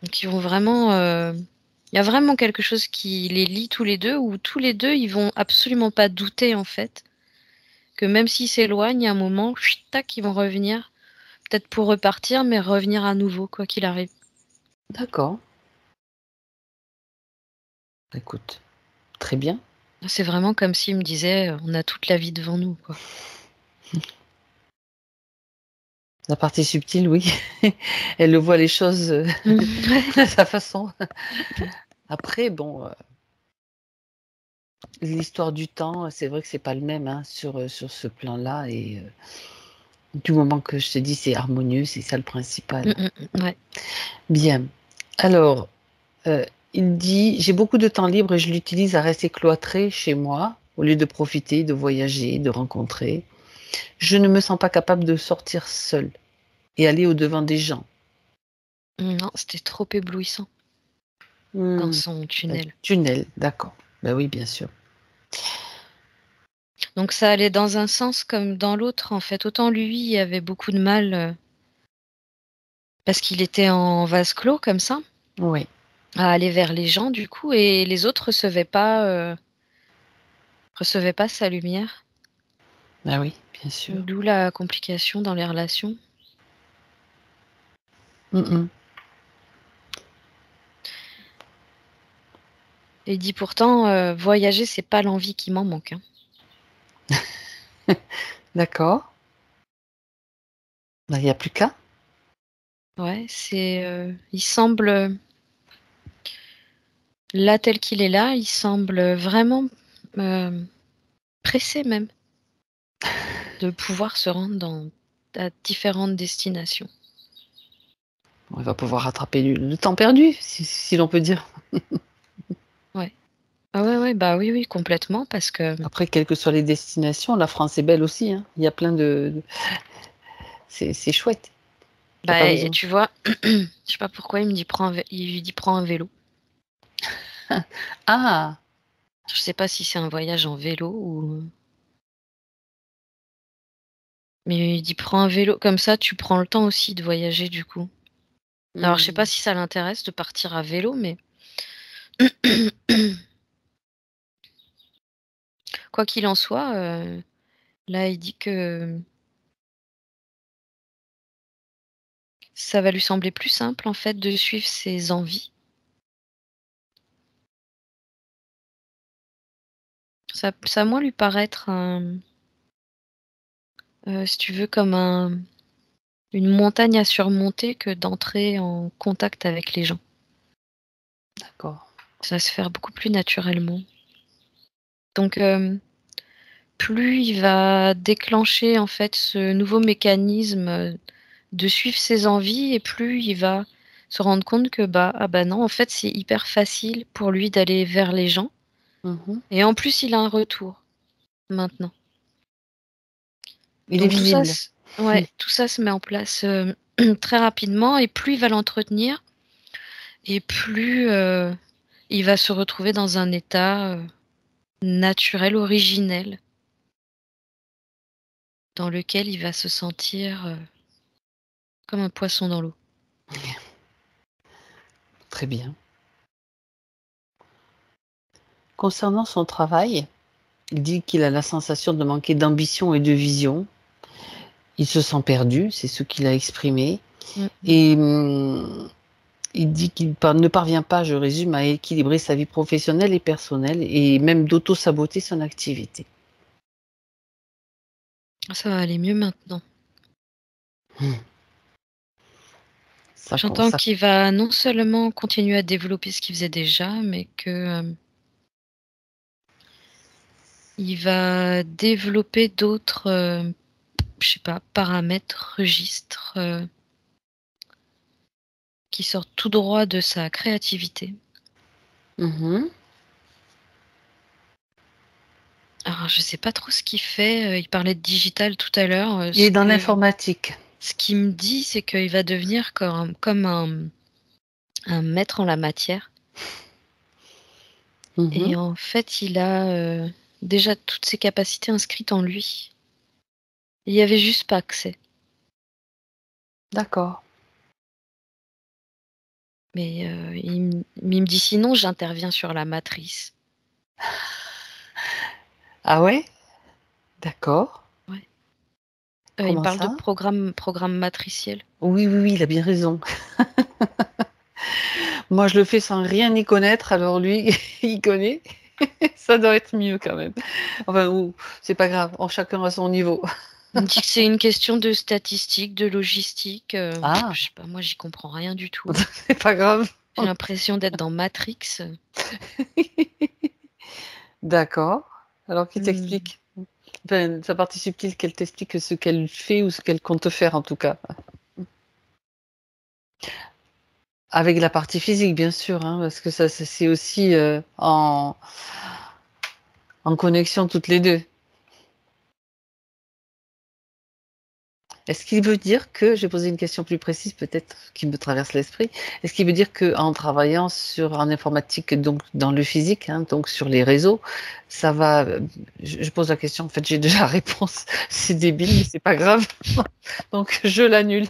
Donc ils vont vraiment, il y a vraiment quelque chose qui les lie tous les 2, où tous les 2, ils vont absolument pas douter, en fait, que même s'ils s'éloignent, à un moment, chut, tac, ils vont revenir, peut-être pour repartir, mais revenir à nouveau, quoi qu'il arrive. D'accord. Écoute, très bien. C'est vraiment comme s'il me disait, «On a toute la vie devant nous», quoi. La partie subtile, oui. Elle voit les choses, de sa façon. Après bon, l'histoire du temps, c'est vrai que c'est pas le même, hein, sur ce plan-là et du moment que je te dis c'est harmonieux, c'est ça le principal. Ouais. Bien. Alors, heu, il dit: «J'ai beaucoup de temps libre et je l'utilise à rester cloîtré chez moi, au lieu de profiter, de voyager, de rencontrer. Je ne me sens pas capable de sortir seule et aller au-devant des gens». Non, c'était trop éblouissant dans Mmh. son tunnel. Tunnel, d'accord. Bah oui, bien sûr. Donc ça allait dans un sens comme dans l'autre, en fait. Autant lui, il avait beaucoup de mal, parce qu'il était en vase clos comme ça, Oui. à aller vers les gens du coup, et les autres recevaient pas sa lumière. Bah oui, bien sûr. D'où la complication dans les relations. Mmh mh. Et il dit pourtant, voyager, c'est pas l'envie qui m'en manque, hein. D'accord. Bah, il y a plus qu'à. Ouais, c'est, il semble, là tel qu'il est là, il semble vraiment, hem, pressé même de pouvoir se rendre à différentes destinations. On va pouvoir rattraper le temps perdu, si l'on peut dire. Ouais. Ah ouais, ouais, bah, oui, oui, complètement parce que, Après, quelles que soient les destinations, la France est belle aussi, hein. Il y a plein de c'est chouette. Il y a pas bah, et besoin tu vois, je sais pas pourquoi il lui dit: «Prends un vélo». ah! Je sais pas si c'est un voyage en vélo ou, mais il dit: «Prends un vélo, comme ça tu prends le temps aussi de voyager du coup». Alors, je sais pas Mmh. si ça l'intéresse de partir à vélo, mais quoi qu'il en soit, là, il dit que ça va lui sembler plus simple, en fait, de suivre ses envies. Ça va moins lui paraître si tu veux, comme une montagne à surmonter que d'entrer en contact avec les gens. D'accord. Ça va se faire beaucoup plus naturellement. Donc, plus il va déclencher, en fait, ce nouveau mécanisme, de suivre ses envies et plus il va se rendre compte que, ah bah, non, en fait, c'est hyper facile pour lui d'aller vers les gens Mmh. et en plus, il a un retour, maintenant. Il est Donc tout ça visible. s ouais, tout ça se met en place, très rapidement et plus il va l'entretenir et plus, il va se retrouver dans un état, naturel, originel, dans lequel il va se sentir, comme un poisson dans l'eau. Très bien. Concernant son travail, il dit qu'il a la sensation de manquer d'ambition et de vision. Il se sent perdu, c'est ce qu'il a exprimé Mmh mh. et il dit qu'il ne parvient pas, je résume, à équilibrer sa vie professionnelle et personnelle et même d'auto-saboter son activité. Ça va aller mieux maintenant. Mmh. Ça com J'entends ça qu'il va non seulement continuer à développer ce qu'il faisait déjà, mais que, il va développer d'autres, je sais pas, paramètres, registres, qui sortent tout droit de sa créativité. Mmh. Alors je sais pas trop ce qu'il fait, il parlait de digital tout à l'heure, Il est dans l'informatique. ce qu'il me dit, c'est qu'il va devenir comme un maître en la matière Mmh. et en fait, il a, déjà toutes ses capacités inscrites en lui. Il y avait juste pas accès. D'accord. Mais, il me dit: «Sinon, j'interviens sur la matrice». Ah ouais? D'accord. Ouais. Il me Comment parle de ça? programme matriciel. Oui, oui, oui, il a bien raison. Moi, je le fais sans rien y connaître, alors lui, il connaît. Ça doit être mieux quand même. Enfin, ou c'est pas grave, chacun à son niveau. Il me dit que c'est une question de statistique, de logistique, Ah, je sais pas, moi j'y comprends rien du tout. c'est pas grave. J'ai l'impression d'être dans Matrix. D'accord. Alors qui Mmh. t'explique? Enfin, sa partie subtile qu'elle t'explique ce qu'elle fait ou ce qu'elle compte faire en tout cas. Avec la partie physique bien sûr, hein, parce que ça c'est aussi, en connexion toutes les 2. Est-ce qu'il veut dire que j'ai posé une question plus précise peut-être qui me traverse l'esprit. Est-ce qu'il veut dire qu'en travaillant en informatique, donc dans le physique, hein, donc sur les réseaux, ça va, je pose la question, en fait, j'ai déjà la réponse. C'est débile, mais c'est pas grave. Donc je l'annule.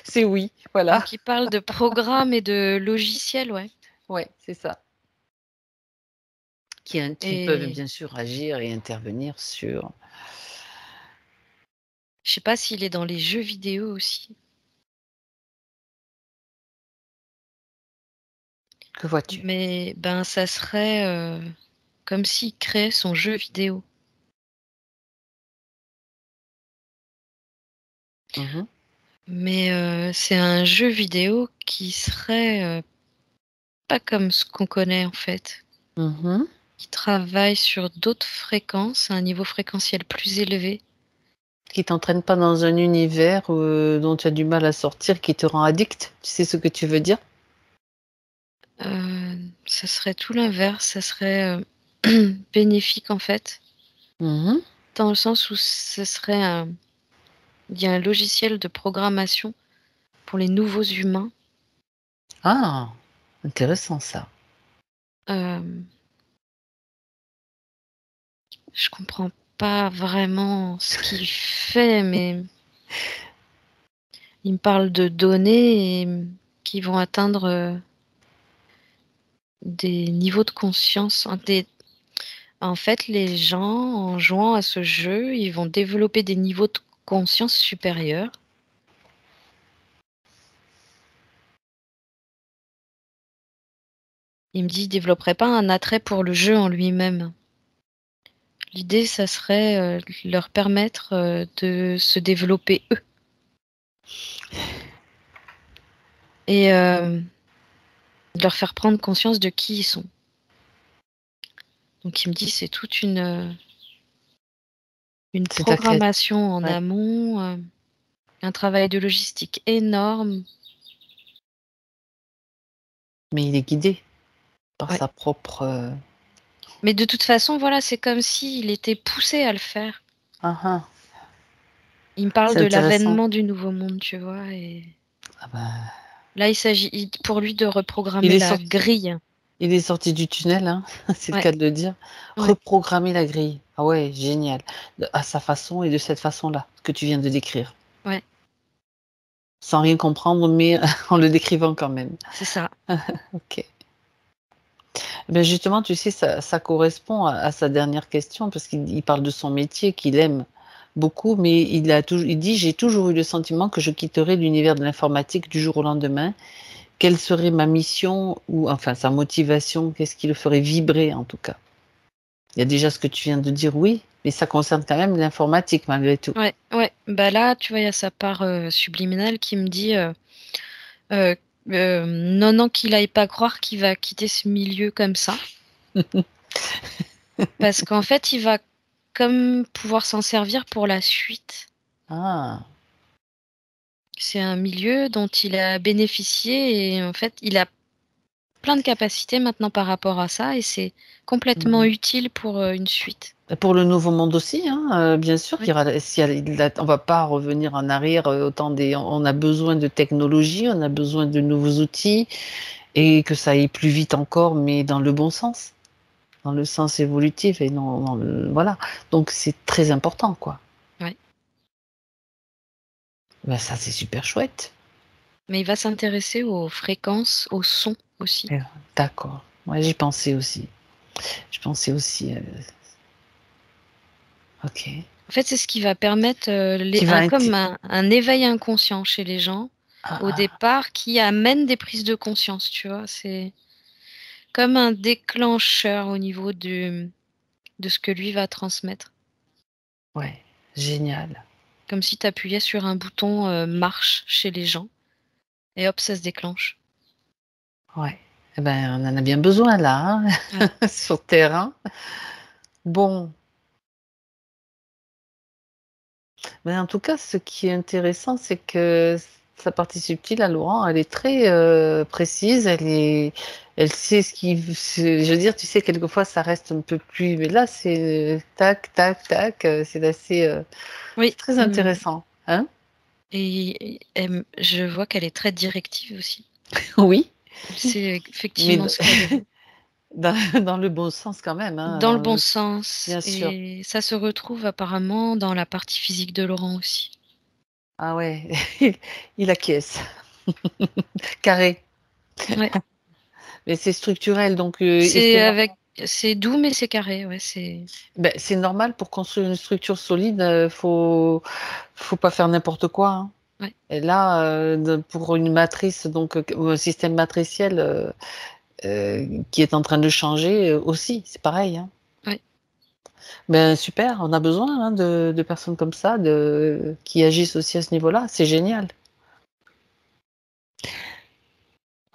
C'est oui, voilà. Donc il parle de programme et de logiciel, ouais Ouais, c'est ça. Qui peuvent et bien sûr agir et intervenir sur je sais pas s'il est dans les jeux vidéo aussi. que vois-tu? Mais ben, ça serait, comme s'il créait son jeu vidéo. Mmh. Mais, c'est un jeu vidéo qui serait, pas comme ce qu'on connaît en fait. Mmh. Qui travaille sur d'autres fréquences, à un niveau fréquentiel plus élevé. Qui t'entraîne pas dans un univers, dont tu as du mal à sortir, qui te rend addict? Tu sais ce que tu veux dire? Ça serait tout l'inverse, ça serait, bénéfique en fait, Mmh. dans le sens où ce serait il y a un logiciel de programmation pour les nouveaux humains. Ah! Intéressant ça. Hem, je comprends pas vraiment ce qu'il fait, mais Il me parle de données qui vont atteindre des niveaux de conscience. En fait, les gens, en jouant à ce jeu, ils vont développer des niveaux de conscience supérieurs. Il me dit, ils développeraient pas un attrait pour le jeu en lui-même. L'idée, ça serait leur permettre de se développer eux. Et de leur faire prendre conscience de qui ils sont. Donc il me dit, c'est toute une C'est ta création. programmation en Ouais. amont, un travail de logistique énorme. Mais il est guidé par Ouais. sa propre. Mais de toute façon, voilà, c'est comme s'il était poussé à le faire. Ah, Il me parle c'est de intéressant. l'avènement du nouveau monde, tu vois. Et Ah ben, là, il s'agit pour lui de il reprogrammer est la sorti. grille. Il est sorti du tunnel, hein, c'est le Ouais. cas de le dire. Ouais. Reprogrammer la grille. Ah ouais, génial. À sa façon et de cette façon-là, que tu viens de décrire. Ouais. Sans rien comprendre, mais en le décrivant quand même. C'est ça. Ok. Ben justement, tu sais, ça correspond à sa dernière question, parce qu'il parle de son métier qu'il aime beaucoup, mais il dit, j'ai toujours eu le sentiment que je quitterais l'univers de l'informatique du jour au lendemain. Quelle serait ma mission ou enfin sa motivation? Qu'est-ce qui le ferait vibrer en tout cas? Il y a déjà ce que tu viens de dire, oui, mais ça concerne quand même l'informatique malgré tout. Ouais, ouais. Bah là, tu vois, il y a sa part subliminale qui me dit non, qu'il aille pas croire qu'il va quitter ce milieu comme ça. Parce qu'en fait, il va comme pouvoir s'en servir pour la suite. Ah, C'est un milieu dont il a bénéficié et en fait, il a plein de capacités maintenant par rapport à ça et c'est complètement utile pour une suite. pour le nouveau monde aussi, hein, bien sûr Oui. qu'il y aura on va pas revenir en arrière, on a besoin de technologie, on a besoin de nouveaux outils et que ça aille plus vite encore, mais dans le bon sens, dans le sens évolutif et non dans le voilà. Donc c'est très important, quoi. Ouais. Ben ça, c'est super chouette. Mais il va s'intéresser aux fréquences, aux sons aussi. D'accord. Ouais, j'y pensais aussi. Je pensais aussi, OK. En fait, c'est ce qui va permettre Qui va comme inté un éveil inconscient chez les gens ah, au ah. départ qui amène des prises de conscience, tu vois. C'est comme un déclencheur au niveau de ce que lui va transmettre. Ouais, génial. Comme si tu appuyais sur un bouton marche chez les gens et hop, ça se déclenche. Ouais. Eh ben, on en a bien besoin là, Ouais. hein, sur terre, hein. Bon, mais en tout cas, ce qui est intéressant, c'est que sa partie subtile à Laurent, elle est très, précise, elle sait ce qui je veux dire, tu sais, quelquefois, ça reste un peu plus mais là, c'est, tac, tac, tac, c'est assez, Oui. c'est très intéressant, hein? Et je vois qu'elle est très directive aussi. Oui, C'est mais effectivement ce qu'elle veut. dans le bon sens quand même, hein, Dans le dans bon le sens. bien sûr. Et ça se retrouve apparemment dans la partie physique de Laurent aussi. Ah ouais, il acquiesce. Carré. Ouais. Mais c'est structurel donc et c'est normal. C'est doux, mais c'est carré. Ouais, Beh, c'est normal pour construire une structure solide, faut pas faire n'importe quoi, hein. ouais. Et là, pour une matrice donc ou un système matriciel, qui est en train de changer, aussi, c'est pareil, hein. Ouais. Ben, super, on a besoin, hein, de personnes comme ça, qui agissent aussi à ce niveau-là, c'est génial.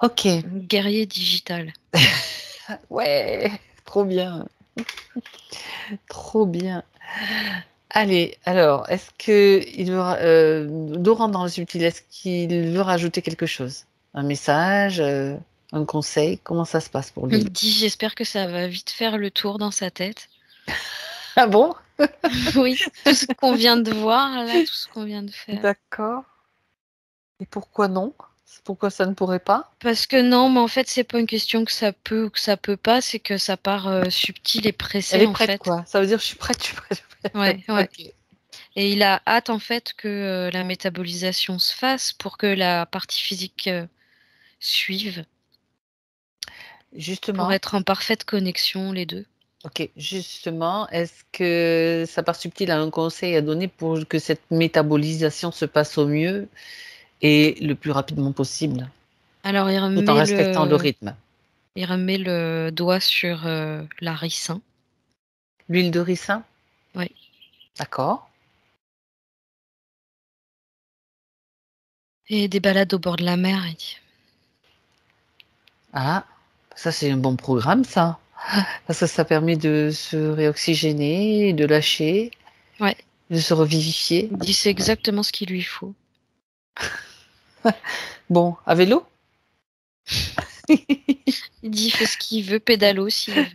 OK. Guerrier digital. Ouais, trop bien, trop bien. Allez, alors, est-ce qu'il veut Laurent dans le subtil, est-ce qu'il veut rajouter quelque chose? Un message, un conseil? Comment ça se passe pour lui? Il dit j'espère que ça va vite faire le tour dans sa tête. Ah bon? Oui, tout ce qu'on vient de voir là, tout ce qu'on vient de faire. D'accord. Et pourquoi non? Pourquoi ça ne pourrait pas? Parce que non, mais en fait, c'est pas une question que ça peut ou que ça peut pas, c'est que ça part subtil et Elle pressé est en prête, fait. quoi. Ça veut dire: «Je suis prête, je suis prête, je suis prête». Ouais, ouais. OK. Et il a hâte en fait que la métabolisation se fasse pour que la partie physique suive, pour Justement, être en parfaite connexion les deux. OK, justement, est-ce que sa part subtile a un conseil à donner pour que cette métabolisation se passe au mieux et le plus rapidement possible, Alors tout en respectant le rythme? il remet le doigt sur la ricin. L'huile de ricin? Oui. D'accord. Et des balades au bord de la mer, il dit. Ah, ça c'est un bon programme ça. Parce que ça permet de se réoxygéner, de lâcher, Ouais. de se revivifier. Il dit c'est exactement ce qu'il lui faut. Bon, à vélo? Il dit il fait ce qu'il veut, pédalo s'il veut.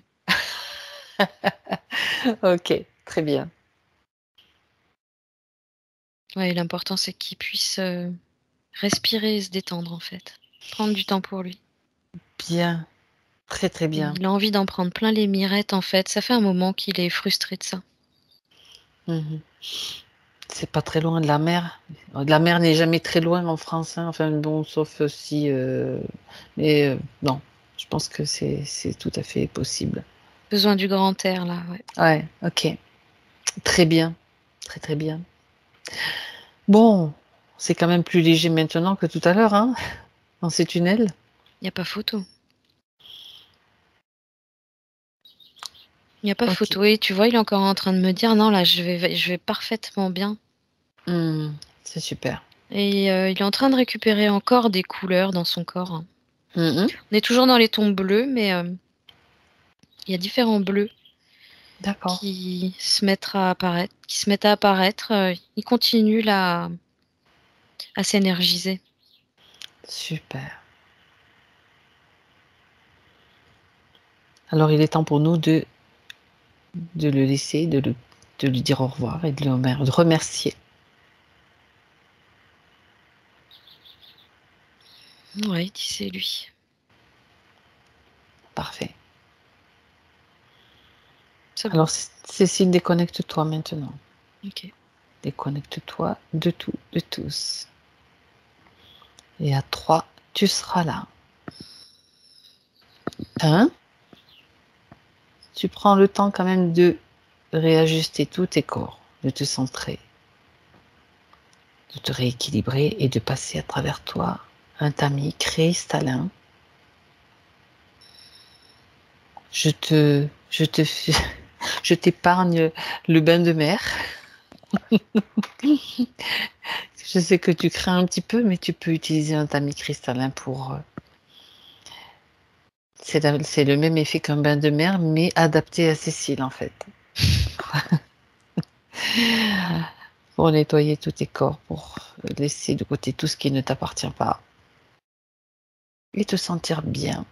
OK, très bien. Ouais, l'important c'est qu'il puisse respirer et se détendre en fait. Prendre du temps pour lui. Bien, très, très bien. Il a envie d'en prendre plein les mirettes en fait. Ça fait un moment qu'il est frustré de ça. Mmh. C'est pas très loin de la mer. La mer n'est jamais très loin en France, hein, enfin bon, sauf si, mais non, je pense que c'est tout à fait possible. Besoin du grand air là, ouais. Ouais, OK. Très bien, très, très bien. Bon, c'est quand même plus léger maintenant que tout à l'heure, hein, dans ces tunnels? Il n'y a pas photo. Il n'y a pas OK. photo. Et tu vois, il est encore en train de me dire non là, je vais parfaitement bien. Mmh, c'est super. Et il est en train de récupérer encore des couleurs dans son corps, hein. Mmh mh. On est toujours dans les tons bleus, mais il y a différents bleus D'accord. qui se mettent à apparaître. Il continue là à s'énergiser. Super. Alors il est temps pour nous de le laisser, de lui dire au revoir et de le remercier. Ouais, il dit c'est lui. Parfait. C'est bon. Alors Cécile, déconnecte-toi maintenant. Ok. Déconnecte-toi de tout, de tous. Et à 3, tu seras là. 1, tu prends le temps quand même de réajuster tous tes corps, de te centrer, de te rééquilibrer et de passer à travers toi un tamis cristallin. Je t'épargne le bain de mer. Je sais que tu crains un petit peu, mais tu peux utiliser un tamis cristallin pour, c'est le même effet qu'un bain de mer, mais adapté à Cécile, en fait. Pour nettoyer tous tes corps, pour laisser de côté tout ce qui ne t'appartient pas et te sentir bien.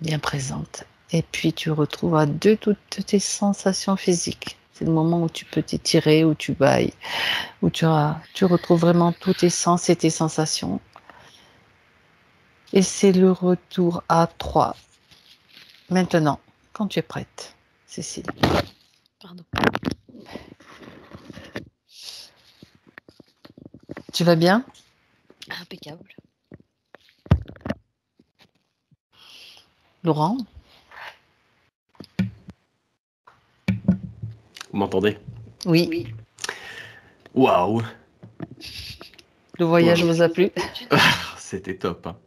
Bien présente. Et puis tu retrouves toutes tes sensations physiques. C'est le moment où tu peux t'étirer, où tu bailles, où tu retrouves vraiment tous tes sens et tes sensations. Et c'est le retour à 3. Maintenant, quand tu es prête, Cécile. Pardon. Tu vas bien? Impeccable. Laurent? Vous m'entendez? Oui. Waouh! Le voyage Wow. vous a plu? C'était top, hein.